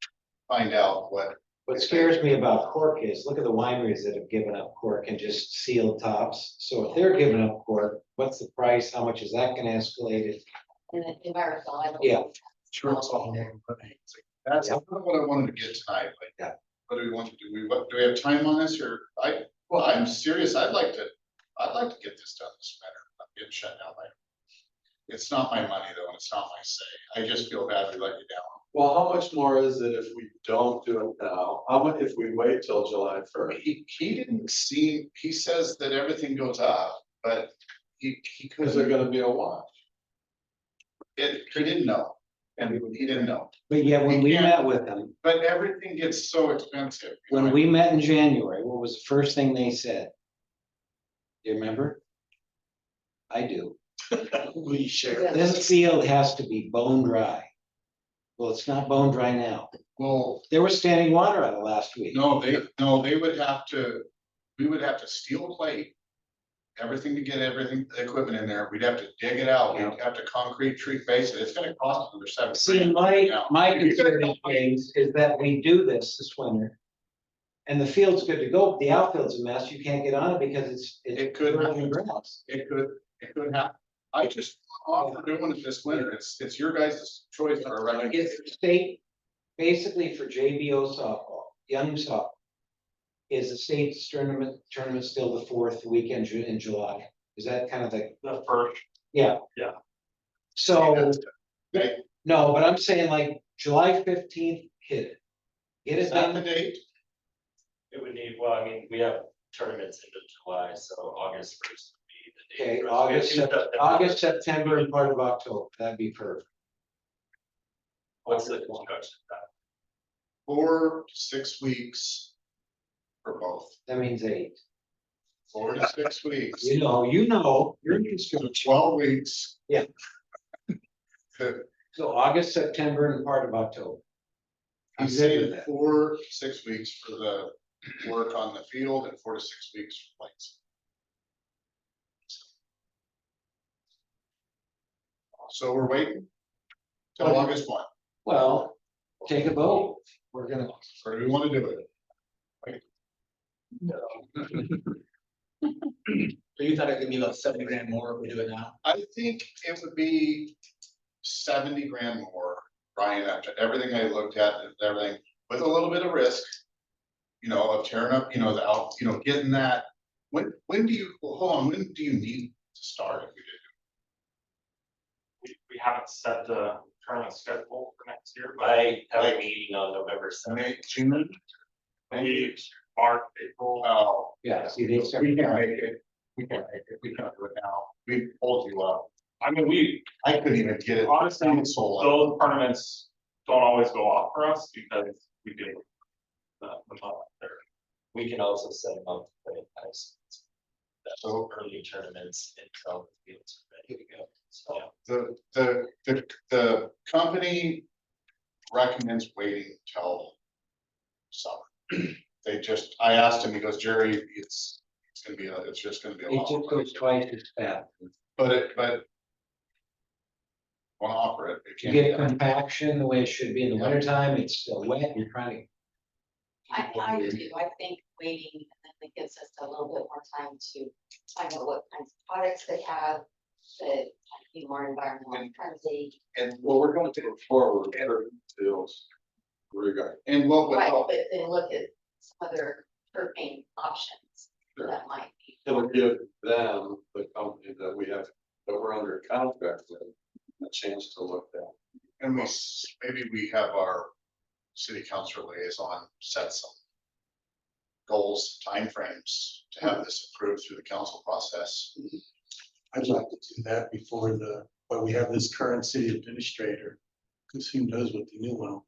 find out what, What scares me about cork is, look at the wineries that have given up cork and just sealed tops. So if they're giving up cork, what's the price? How much is that gonna escalate it? And the environmental, I don't. Yeah. sure it's all. That's Yeah. what I wanted to get tonight, like, Yeah. what do we want to do? Do we have time on this, or I'm serious, I'd like to get this done this better, I'm getting shut down by. It's not my money though, and it's not my say, I just feel bad we let you down. Well, how much more is it if we don't do it now? How much if we wait till July 1st? He didn't see, he says that everything goes up, but he Is there couldn't, gonna be a wash? he didn't know, and he didn't know, But yeah, when We we can't- met with them, but everything gets so expensive. you know, when we met in January, what was the first thing they said? Do you remember? I do. We share. This field has to be bone dry. Well, it's not bone dry now. Well, There was standing water on it last week. no, they would have to, we would have to steel plate. Everything to get everything, the equipment in there, we'd have to dig it out, we'd have to concrete treat base it, it's gonna cost another $7,000. See, my concern is that we do this winter. And the field's good to go, the outfield's a mess, you can't get on it because It could virgin happen. grass. It could happen. I just offer doing it this winter. It's your guys' choice for a It's recommendation. the state, basically for JBO softball, young softball. Is the state's tournament still the 4th weekend in July? Is that kind of The first, yeah. Yeah. So, They, no, but I'm saying like July 15th, hit it. Get is it that the done, date? It would need, well, I mean, we have tournaments into July, so August 1st would be the date. okay, for us. We have two August, September, and part of October, that'd be perfect. What's the construction time? 4 to 6 weeks. For both, That means 8. 4 to 6 weeks, You know, you're in construction. 12 weeks. Yeah. He So August, September, and part of October. I'm good with said that. 4 to 6 weeks for the work on the field and 4 to 6 weeks for lights. So we're waiting till August 1, Well, take a vote. We're gonna, or do we want to do it? So you thought it could be about 70 grand more if we do it now? I think it would be 70 grand more, Brian, after everything I looked at and everything, with a little bit of risk. You know, of tearing up, the out, getting that, when do you, well, hold on, when do you need to start if we did? we haven't set the tournament schedule for next year, but I have a meeting on November 7th. June? maybe March, April. Oh, yeah, see, they start. we can't make it, we can't do it now, we pulled you up, I mean, I couldn't even get it. honestly, sold out. those tournaments don't always go off for us because we get the month there. We can also set them up to play ice. So- Early tournaments until the fields are ready to go. So The company recommends waiting till summer. I asked him, he goes, Jerry, it's it's just gonna be a It lot. just goes twice as fast. But. Want to offer it. It You can't get be done. compaction the way it should be in the winter time, it's still wet, you're trying I do, I think waiting, and then it gives us a little bit more time to find out what kinds of products they have that be more environmentally friendly. And well, we're going to go forward with certain deals regarding. And what would Right, help, but then look at some other propane options that might be. It'll give them, the company that we have, that we're under contract with, a chance to look at. and maybe we have our city council liaison set some. Goals, timeframes to have this approved through the council process. I'd like to do that before but we have this current city administrator, because who knows what the new one will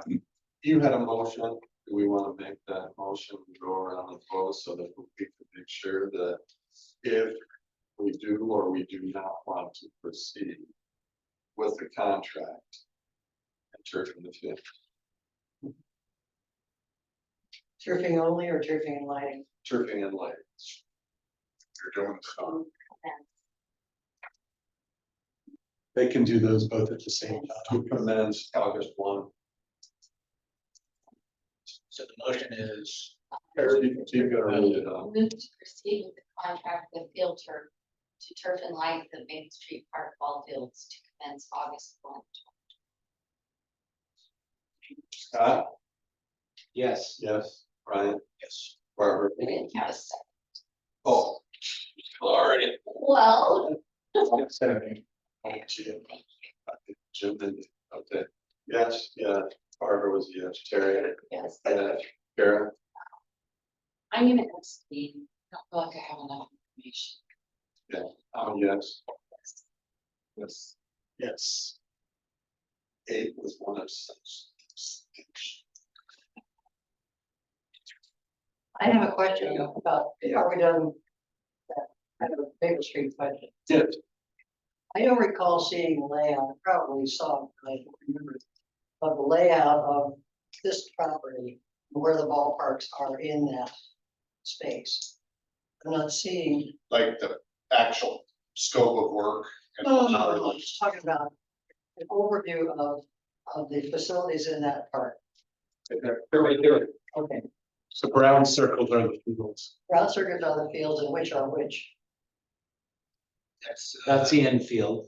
do. You had a motion, do we want to make that motion and go around and vote so that we can make sure that if we do or we do not want to proceed with the contract and turfing the field? Turfing only or turfing and lighting? Turfing and lighting. You're doing so. They can do those both at the same time. To commence August 1. So the motion is, You've got to read it up. Move to proceed with the contract with Field Turf to turf and light the Main Street Park ball fields to commence August 1. Scott? yes. Yes. Brian? yes, Barbara? We didn't have a second. Oh. Already. Well, Jim did, okay. Yes, yeah, Barbara was yes, Terry, yes, Kara, I'm gonna abstain. I don't feel like I have enough information. yes. Yes. Yes. 8 was one of such. I have a question about, are we done? That kind of a Baker Street question. Yes. I don't recall seeing the layout, I probably saw, it, but I don't remember. Of the layout of this property, where the ballparks are in that space. I'm not seeing, Like the actual scope of work. and I'm just talking about an overview of the facilities in that park. They're right there. Okay, So brown circles are the fields. route circuits are the fields and which are which, That's the infield,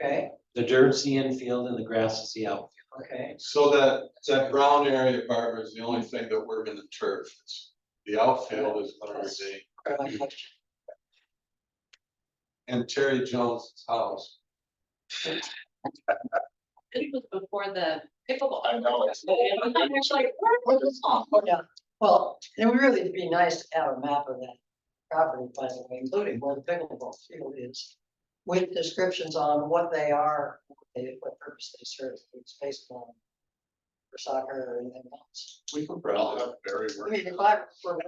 okay, the dirt's the infield and the grass is the outfield. okay. So that brown area, Barbara, is the only thing that we're gonna turf. The outfield is gonna be, and Terry Jones' house. This was before the pickleball. I know. I'm just like, where was this on? Oh, yeah, well, it would really be nice to have a map of that property, by the way, including where the pickleball field is. With descriptions on what they are, what purpose they serve, if it's baseball. For soccer or anything else. We can I'll probably, have Barry I work. mean, if I were.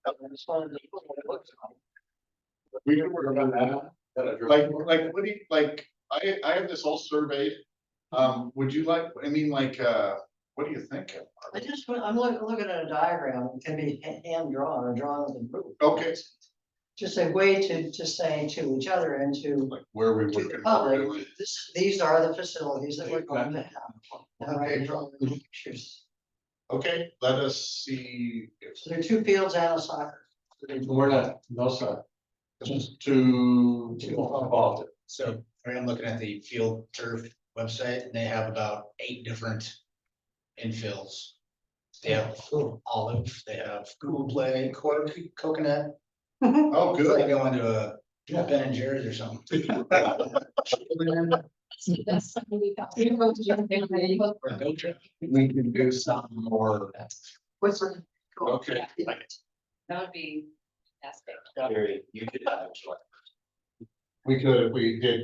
I just wanted to look what it looks like. We can work on that. Like, what do you, like, I have this whole survey. Would you like, I mean, like, what do you think? I just, I'm looking at a diagram, it can be hand drawn or drawn with a group. Okay. Just a way to say to each other and to Like where we to the working. public, these are the facilities that we're going to have. All right, draw the pictures. Okay, let us see. if- So there are 2 fields and a soccer. we're not, no, sir. Just to involve it. so I'm looking at the Field Turf website, and they have about 8 different infills. They have olive, they have Google Play, coconut, Oh, it's like good. going to a Ben and Jerry's or something. That's something we got. Or a goat trail. We can do something more. What's the? Okay. That would be fantastic. Gary, you could have a choice. We could,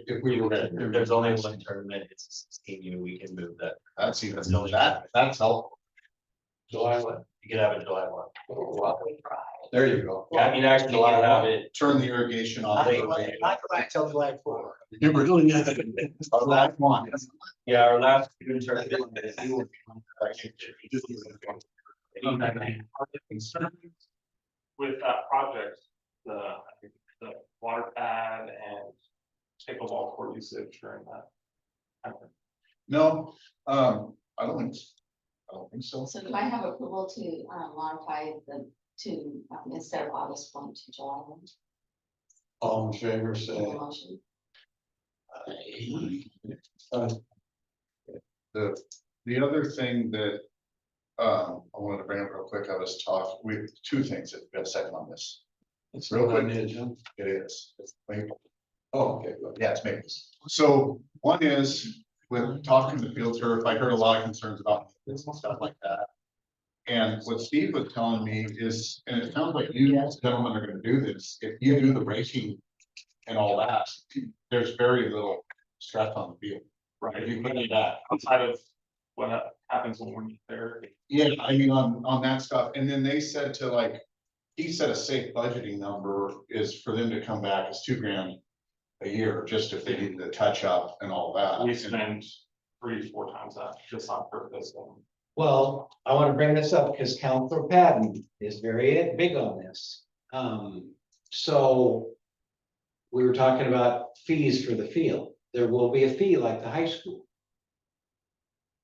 if we were ready. There's only one tournament, it's 16U, we can move that. That's even, that's helpful. July what? You could have it July 1. Oh, wow. There you go. Yeah, I mean, actually, you can have it. Turn the irrigation off. Not go back till July 4. You were really. Our last one. Yeah, our last student tournament. with that project, I think the water pad and pickleball court usage during that. time. No, I don't think so. So do I have approval to modify instead of August 1 to July 1? All in favor, say. Motion. The other thing that, I wanted to bring up real quick, I was talking, with two things, if we got a second on this. It's Real real quick. quick, It is. It's Maple. Oh, okay, good. Yeah, it's Maples. So one is with talking to Field Turf, I heard a lot of concerns about this and stuff like that. And what Steve was telling me is, and it sounds like you gentlemen are gonna do this, if you do the braking and all that, there's very little stress on the field. Right, You can do that. outside of what happens when we're there. Yeah, I mean, on that stuff, and then they said to like, he said a safe budgeting number is for them to come back as $2,000 a year, just if they needed to touch up and all that. We spend 3 to 4 times that just on purpose. Well, I want to bring this up because Counselor Patton is very big on this. So we were talking about fees for the field. There will be a fee like the high school.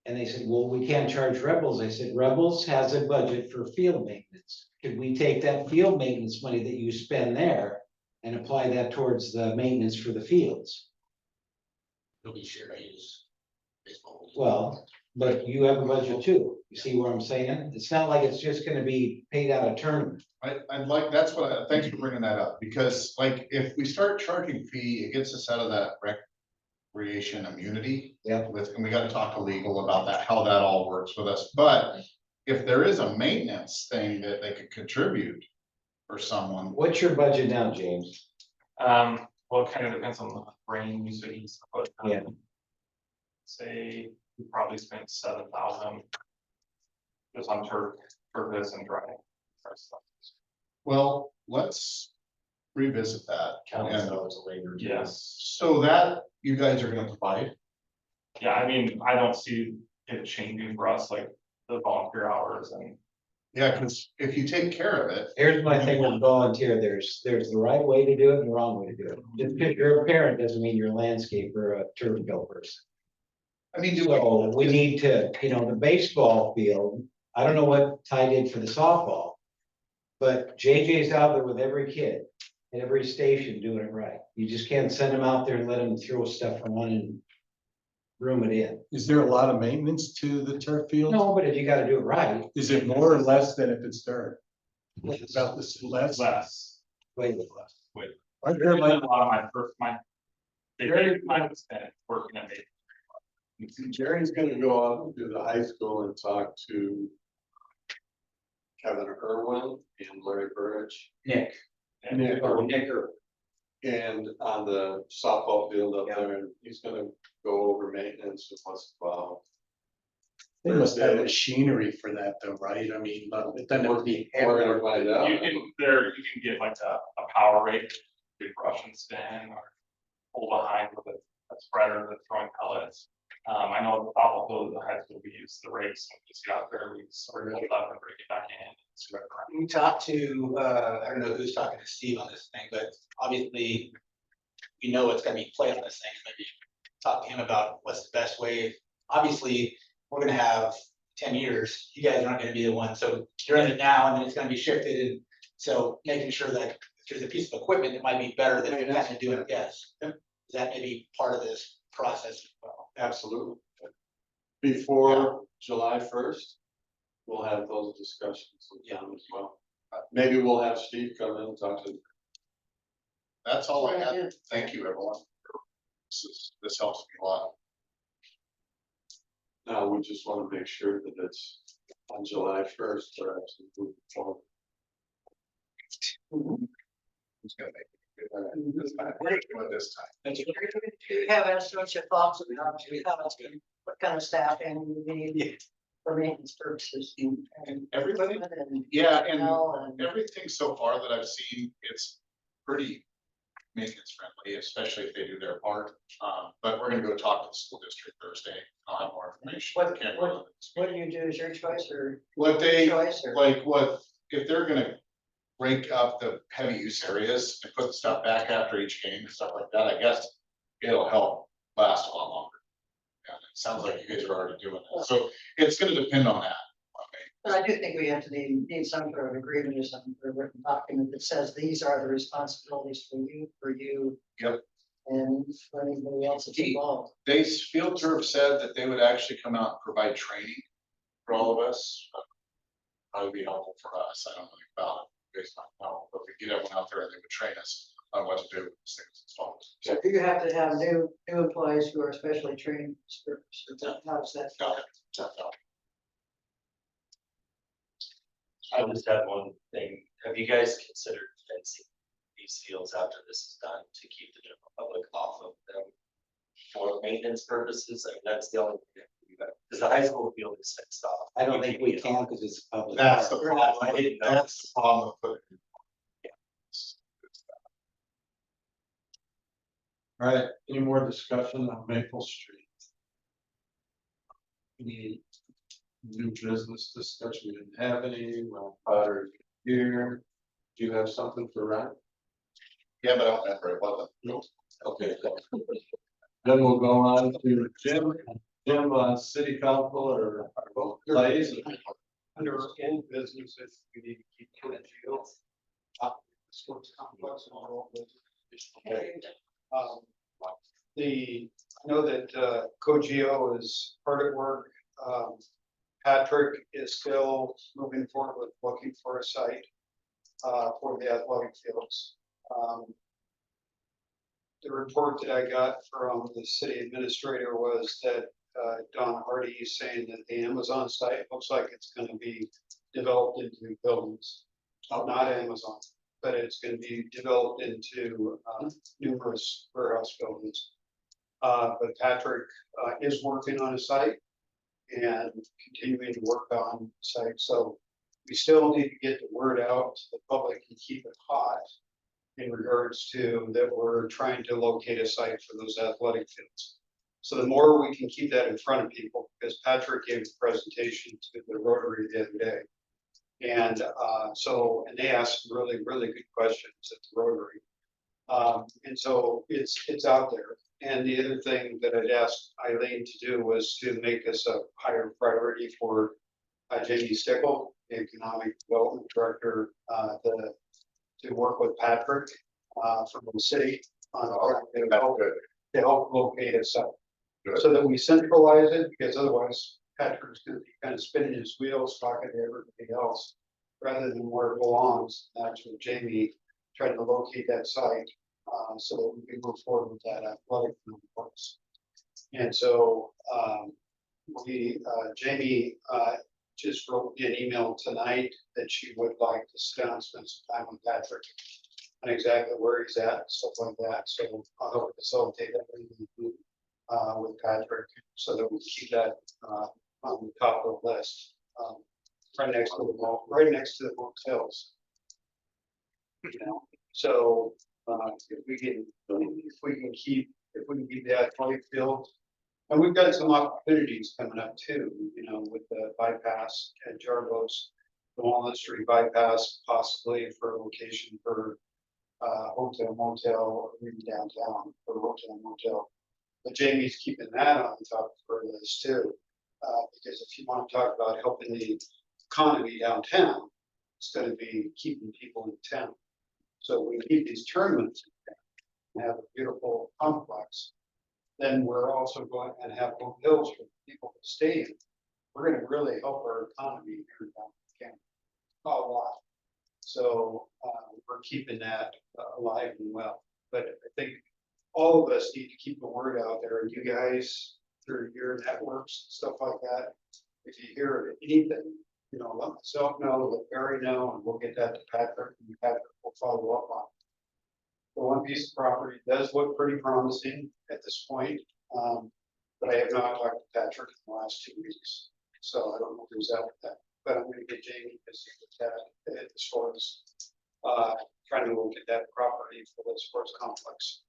And they said, well, we can't charge Rebels. I said, Rebels has a budget for field maintenance. Could we take that field maintenance money that you spend there and apply that towards the maintenance for the fields? It'll be sure I use baseball. Well, but you have a budget too. You see what I'm saying? It's not like it's just gonna be paid out of tournament. I'd like, that's what thanks for bringing that up, because like, if we start charging fee, it gets us out of that recreation immunity. Yeah. And we gotta talk to legal about that, how that all works with us, but if there is a maintenance thing that they could contribute for someone. What's your budget now, James? Well, it kind of depends on the rain usage and stuff, but. Yeah. Say, we probably spent 7,000. Just on turf and drying. Well, let's revisit that. Countless And hours of labor. Yes, so that you guys are gonna provide, yeah, I mean, I don't see it changing for us, like the volunteer hours and. yeah, because if you take care of it, Here's my thing with volunteer. There's the right way to do it and the wrong way to do it. Just because you're a parent doesn't mean you're a landscaper or a turf field person. I mean, So we need to, the baseball field, I don't know what Ty did for the softball. But JJ's out there with every kid at every station doing it right. You just can't send them out there and let them throw stuff on and room it in. Is there a lot of maintenance to the turf field? No, but if you gotta do it right. Is it more or less than if it's dirt? About this less? Less. Way less. Are there Like like, a lot of my time spent working at it. Jerry's gonna go out to the high school and talk to Kevin Irwin and Larry Burridge. Nick. And Nick. Nick or And on the softball field up there, and he's gonna go over maintenance and what's involved. they must have machinery for that though, right? I mean, but then it would be. We're gonna find out. you can get like a power rake, big brush and spin or pull behind with a spreader that's throwing pellets. I know the football field at the high school, we use the rakes, and just get out there, we sort of it up and break it back in. Spread it around. We talked to, I don't know who's talking to Steve on this thing, but obviously. We know it's gonna be played on this thing, maybe talk to him about what's the best way. Obviously, we're gonna have 10 years, you guys aren't gonna be the one, so you're in it now and then it's gonna be shifted and. So making sure that if there's a piece of equipment that might be better than having to do it, yes. Is that maybe part of this process as well? Absolutely. Before July 1st, we'll have those discussions with them as well. Maybe we'll have Steve come in and talk to. that's all I had. Thank you, everyone. This helps me a lot. Now, we just wanna make sure that it's on July 1st, or actually moving forward. Who's gonna make it? This time. We're gonna do it this time. Do you have estimates or thoughts about what kind of staffing you need for maintenance purposes? And Everybody, and, yeah, you and know, and everything so far that I've seen, it's pretty maintenance friendly, especially if they do their part. But we're gonna go talk to the school district Thursday. I'll have more information. What do you do? Is your choice or What they, choice or? like, what, if they're gonna break up the heavy use areas and put stuff back after each game and stuff like that, I guess it'll help last a lot longer. And it sounds like you guys are already doing that, so it's gonna depend on that. But I do think we have to need some sort of agreement or something, or a written document that says these are the responsibilities for you. Yep. And for anybody else that's involved. They, Field Turf said that they would actually come out and provide training for all of us. Probably be helpful for us, I don't know about it, based on how, but we get everyone out there and they would train us on what to do with these things installed. So if you have to have new employees who are specially trained, how's that? I just had one thing, have you guys considered fencing these fields after this is done to keep the general public off of them? For maintenance purposes, I mean, that's the only thing. Because the high school field is fenced off. I don't think we can because it's a public. That's the park. problem, I didn't know. that's the problem with it. All right, any more discussion on Maple Street? Any new business discussion? We didn't have any, well, Potter here. Do you have something for Ryan? Yeah, but I don't remember it, wasn't. No. Okay. Then we'll go on to Jim. Jim, city council or both plays. Under any businesses, we need to keep Cogeo. Sports complex and all of those. I know that Cogeo is hard at work. Patrick is still moving forward with looking for a site for the athletic fields. The report that I got from the city administrator was that Don Hardy is saying that the Amazon site looks like it's going to be developed into buildings. Not Amazon, but it's going to be developed into numerous warehouse buildings. But Patrick is working on a site and continuing to work on site. So we still need to get the word out to the public and keep it hot in regards to that we're trying to locate a site for those athletic fields. So the more we can keep that in front of people, because Patrick gave a presentation to the Rotary the other day. And and they asked really, really good questions at the Rotary. And so it's out there. And the other thing that I'd asked Eileen to do was to make this a higher priority for Jamie Stickle, the Economic Development Director, to work with Patrick from the city on to help locate a site. So that we centralize it, because otherwise Patrick's gonna be kind of spinning his wheels, talking to everybody else, rather than where it belongs. Actually, Jamie trying to locate that site, so that we can move forward with that athletic complex. And so, Jamie, just wrote me an email tonight that she would like to sit down and spend some time with Patrick on exactly where he's at, stuff like that. So I'll help facilitate that with Patrick, so that we keep that on the top of the list, right next to the motels. You know, so if we can keep the athletic field, and we've got some opportunities coming up too. You know, with the bypass at Jarbo's, the Walnut Street bypass, possibly for a location for hotel motel, or even downtown for a hotel motel. But Jamie's keeping that on the top of her list too, because if you want to talk about helping the economy downtown, it's going to be keeping people in town. So we keep these tournaments in town and have a beautiful complex. Then we're also going and have hotels for people to stay in. We're going to really help our economy here down a lot. So we're keeping that alive and well. But I think all of us need to keep the word out there. You guys, through your networks, stuff like that. If you hear anything, you know, let myself know, let Barry know, and we'll get that to Patrick, and Patrick will follow up on it. The one piece of property does look pretty promising at this point, but I have not talked to Patrick in the last 2 weeks, so I don't know who's out with that. But I'm going to get Jamie to see what's at the sports, trying to look at that property for the sports complex.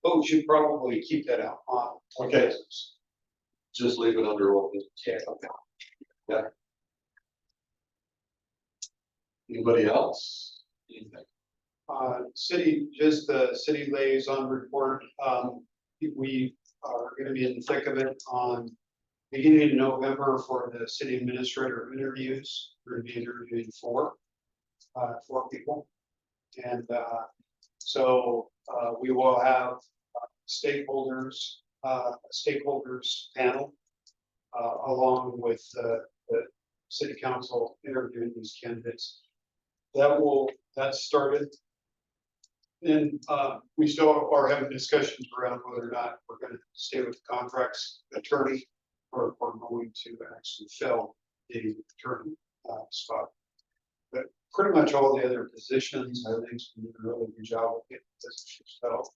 But we should probably keep that out on. Okay. Business. Just leave it under open. Yeah. Okay. Yeah. Anybody else? Anything? City, just the city liaison report, we are gonna be in the thick of it on beginning of November for the city administrator interviews. We're gonna be interviewing four people. And, we will have stakeholders, stakeholders panel, along with the city council interviewing these candidates. That's started. And we still are having discussions around whether or not we're gonna stay with the contracts attorney or if we're going to actually fill the attorney spot. But pretty much all the other positions, I think, we did a really good job of getting positions filled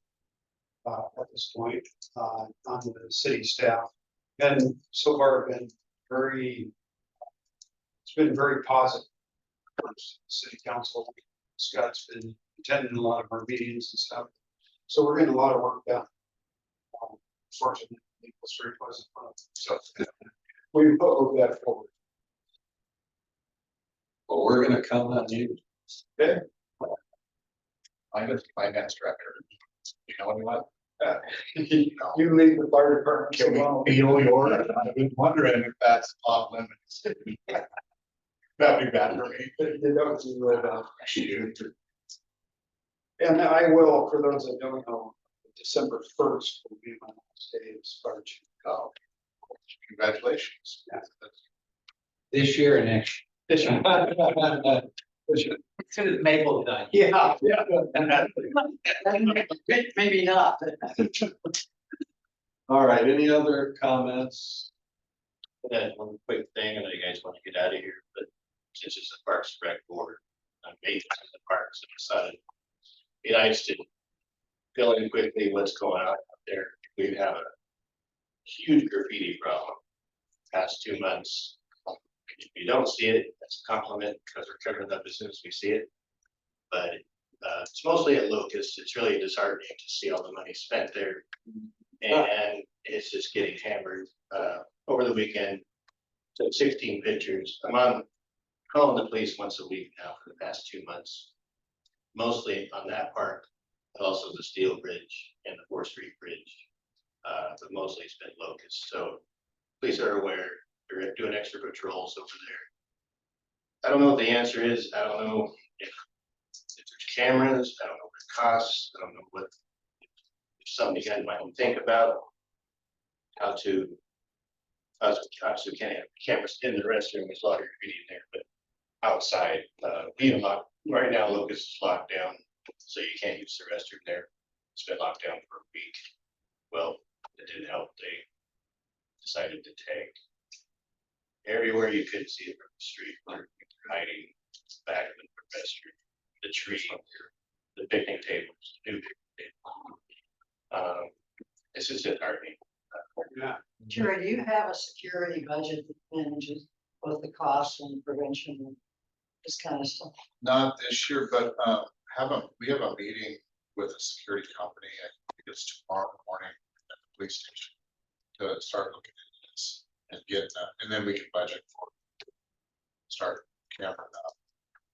at this point on the city staff. And so far been it's been very positive. City council, Scott's been attending a lot of our meetings and stuff. So we're getting a lot of work done. Fortunately, Maple Street wasn't one of them. So we move that forward. Well, we're gonna count on you. Okay. I'm the finance director. You know what? You lead the fire department. Can we feel your, I've been wondering if that's off limits. That'd be bad for me. Shoot. And I will, for those that don't know, December 1st will be my last day as fire chief. Oh, congratulations. Yeah. This year and next. This year. As soon as Maple's done. Yeah. Maybe not. All right, any other comments? Then one quick thing, I know you guys want to get out of here, but since it's the Parks and Rec board, maintenance in the parks, I decided be nice to fill in quickly what's going on out there. We have a huge graffiti problem past 2 months. If you don't see it, that's a compliment because we're covering it up as soon as we see it. But it's mostly at Locust. It's really disheartening to see all the money spent there. And it's just getting hammered. Over the weekend, took 16 pictures. I'm calling the police once a week now for the past 2 months. Mostly on that park, but also the Steel Bridge and the 4th Street Bridge. But mostly it's been Locust. So police are aware. They're doing extra patrols over there. I don't know what the answer is. I don't know if there's cameras. I don't know what it costs. I don't know what if something you guys might think about how to obviously can't have cameras in the restroom. There's a lot of graffiti in there, but outside, we have locked right now. Locust is locked down, so you can't use the restroom there. It's been locked down for a week. Well, it didn't help. They decided to take everywhere you could see it from the street, hiding back of the professor, the tree, the picnic tables, the new picnic table. It's just disheartening. Yeah. Jerry, do you have a security budget that manages both the costs and prevention and this kind of stuff? Not this year, but we have a meeting with a security company. I think it's tomorrow morning at the police station to start looking at this and get that, and then we can budget for it. Start camping up.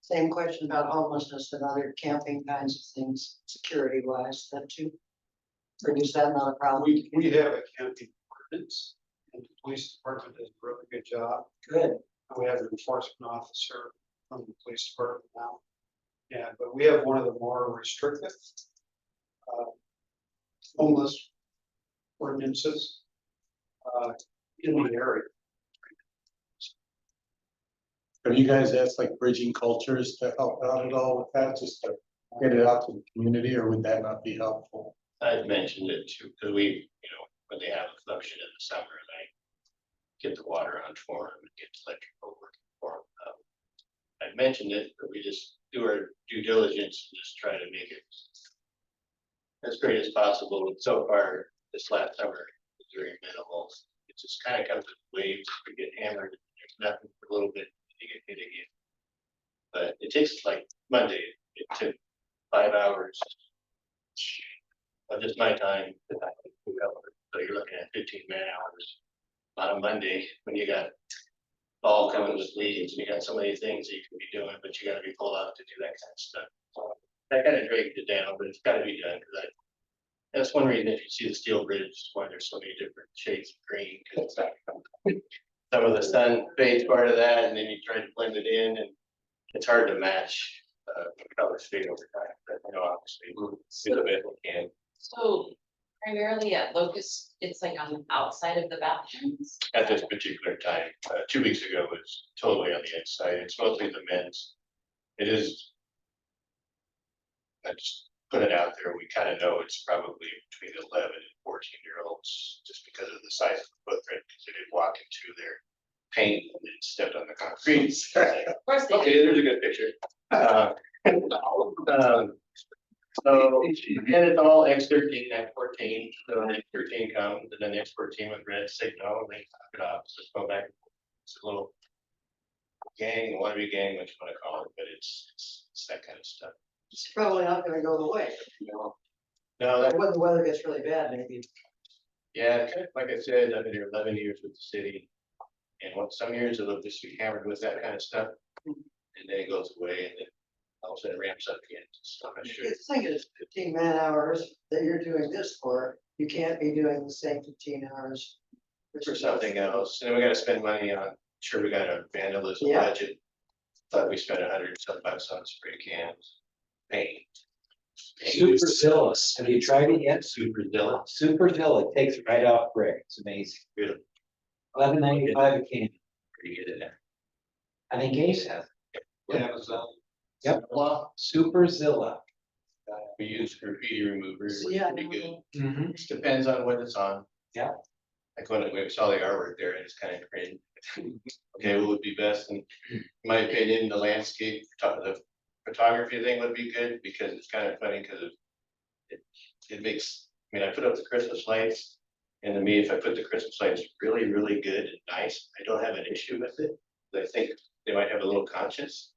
Same question about homelessness and other camping kinds of things, security wise, that too. Or is that not a problem? We have a camping ordinance and the police department does a really good job. Good. And we have an enforcement officer from the police department now. Yeah, but we have one of the more restrictive homeless ordinances in the area. Have you guys asked like Bridging Cultures to help out at all with that, just to get it out to the community, or would that not be helpful? I've mentioned it too, because we, when they have a function in the summer, and I get the water on for them and get electrical working for them. I've mentioned it, but we just do our due diligence and just try to make it as great as possible. And so far, this last summer was very minimal. It just kind of comes with waves. We get hammered. There's nothing for a little bit. You get hit again. But it takes like Monday. It took 5 hours of just my time. So you're looking at 15 man hours on a Monday when you got fall coming with leaves, and you got so many things that you could be doing, but you gotta be pulled out to do that kind of stuff. That kind of dragged it down, but it's gotta be done, because that's one reason if you see the steel bridge, why there's so many different shades of green, because some of the sun fades part of that, and then you try to blend it in, and it's hard to match, colors fade over time, but, you know, obviously, we'll do the best we can. So primarily at Locust, it's like on the outside of the bathrooms. At this particular time, 2 weeks ago was totally on the inside, it's mostly the men's. It is. I just put it out there, we kind of know it's probably between 11 and 14-year-olds, just because of the size of the footprint, because they did walk into their paint and then stepped on the concrete. Of course they do. Okay, there's a good picture. So, and it's all X13, X14, so when X13 comes, and then the X14 with red signal, and they knock it off, so just go back. It's a little gang, wannabe gang, what you wanna call it, but it's that kind of stuff. It's probably not gonna go away. No, that, When the weather gets really bad, maybe. yeah, kind of like I said, I've been here 11 years with the city. And some years it'll just be hammered with that kind of stuff, and then it goes away, and then all of a sudden it ramps up again, so I'm not sure. The thing is, 15 man hours that you're doing this for, you can't be doing the same 15 hours. For something else, and then we gotta spend money on, sure, we got a vandalism Yeah. budget. Thought we spent $100 on spray cans, paint. Superzilla, have you tried it yet? Superzilla, Superzilla, it takes right off brick, it's amazing. beautiful, $11.95 a can, pretty good in there. I think Ace has it. Amazon. Yep. Superzilla. We use graffiti removers, which is Yeah. pretty good, Mm-hmm. just depends on what it's on. Yeah. Like when we saw the artwork there, it's kind of crazy. Okay, what would be best, in my opinion, the landscape, the photography thing would be good, because it's kind of funny, because it makes, I mean, I put up the Christmas lights. And to me, if I put the Christmas lights really, really good and nice, I don't have an issue with it. I think they might have a little conscience.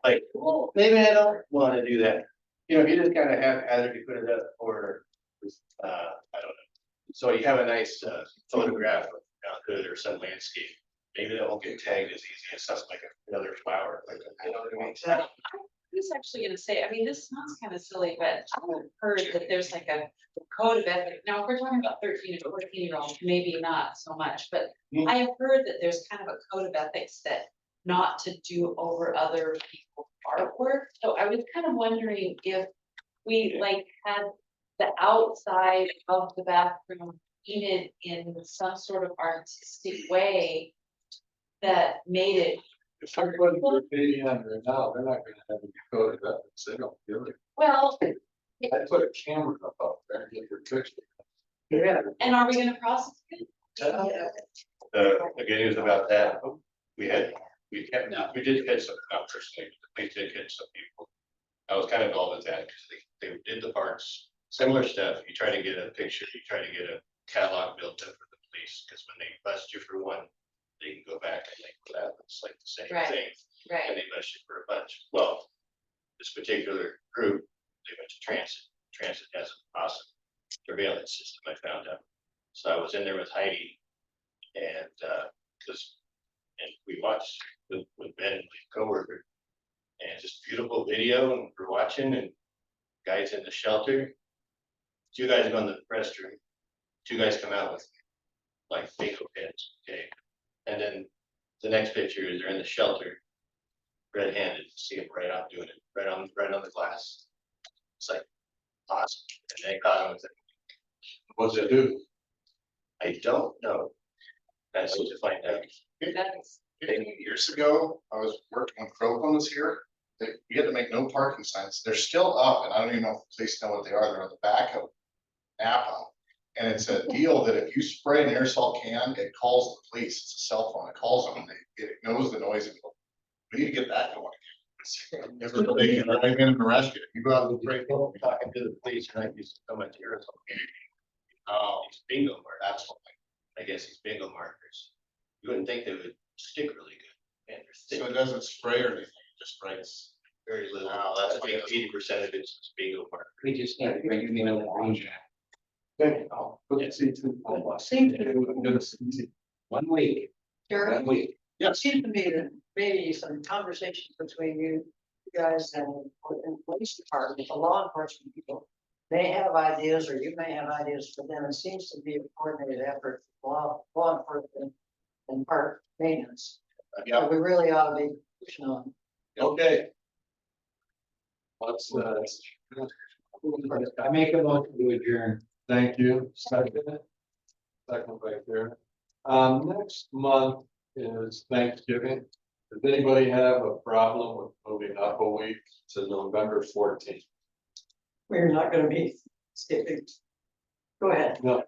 Like, well, maybe I don't wanna do that. You know, if you just kind of haphazardly put it up, or, I don't know. So you have a nice, photograph of Mount Hood or some landscape. Maybe that won't get tagged as easy as something like another flower, like, you know what I mean? I was actually gonna say, I mean, this sounds kind of silly, but I've heard that there's like a code of ethics. Now, if we're talking about 13 to 14-year-olds, maybe not so much, but I have heard that there's kind of a code of ethics that not to do over other people's artwork. So I was kind of wondering if we like had the outside of the bathroom painted in some sort of artistic way that made it. If I'm putting graffiti on right now, they're not gonna have any code of ethics, they don't do it. Well, I put a camera up there and get your picture. Yeah. and are we gonna prosecute? The good news about that, we did catch some, not personally, but the police did catch some people. I was kind of involved with that, because they did the parks, similar stuff, you try to get a picture, you try to get a catalog built up for the police, because when they bust you for one, they can go back and like, that looks like the same Right. thing, and Right, they bust you for a bunch. Well, this particular group, they went to transit. Transit has an awesome surveillance system, I found out. So I was in there with Heidi, and we watched with Ben, my coworker, and just beautiful video, and we're watching, and guys in the shelter. 2 guys go in the restroom, 2 guys come out with like bingo pins, okay? And then the next picture is they're in the shelter, red-handed, see them right out doing it, right on the glass. It's like awesome, and they caught him with it. What's it do? I don't know. That's what to find out. that's, Years ago, I was working when Crowcon was here, you had to make no parking signs, they're still up, and I don't even know if the police know what they are, they're on the back of Napa. And it's a deal that if you spray an aerosol can, it calls the police, it's a cell phone, it calls them, and it knows the noise, and goes, we need to get that going again. Never taken, or I've been in the rescue, you go out and spray. Talking to the police, and I used so much aerosol. Oh, These bingo markers, that's what. I guess these bingo markers, you wouldn't think they would stick really good. And they're So it thick, doesn't spray or anything, it just sprays. very little, Wow, that's that's like like- 80% of it's bingo marker. We just need to bring you in the range. Thank you. I'll put the C2. Seems to. I'm gonna see. 1 week, Sure. 1 week. It seemed to me that maybe some conversations between you guys and the police department, the law enforcement people. May have ideas, or you may have ideas, but then it seems to be a coordinated effort, law enforcement and park maintenance. Yeah. We really ought to be pushing on. Okay. Let's, I make a motion to adjourn. thank you. Second right there. Next month is Thanksgiving. Does anybody have a problem with moving up a week to November 14th? We're not gonna be skipping. Go ahead. No,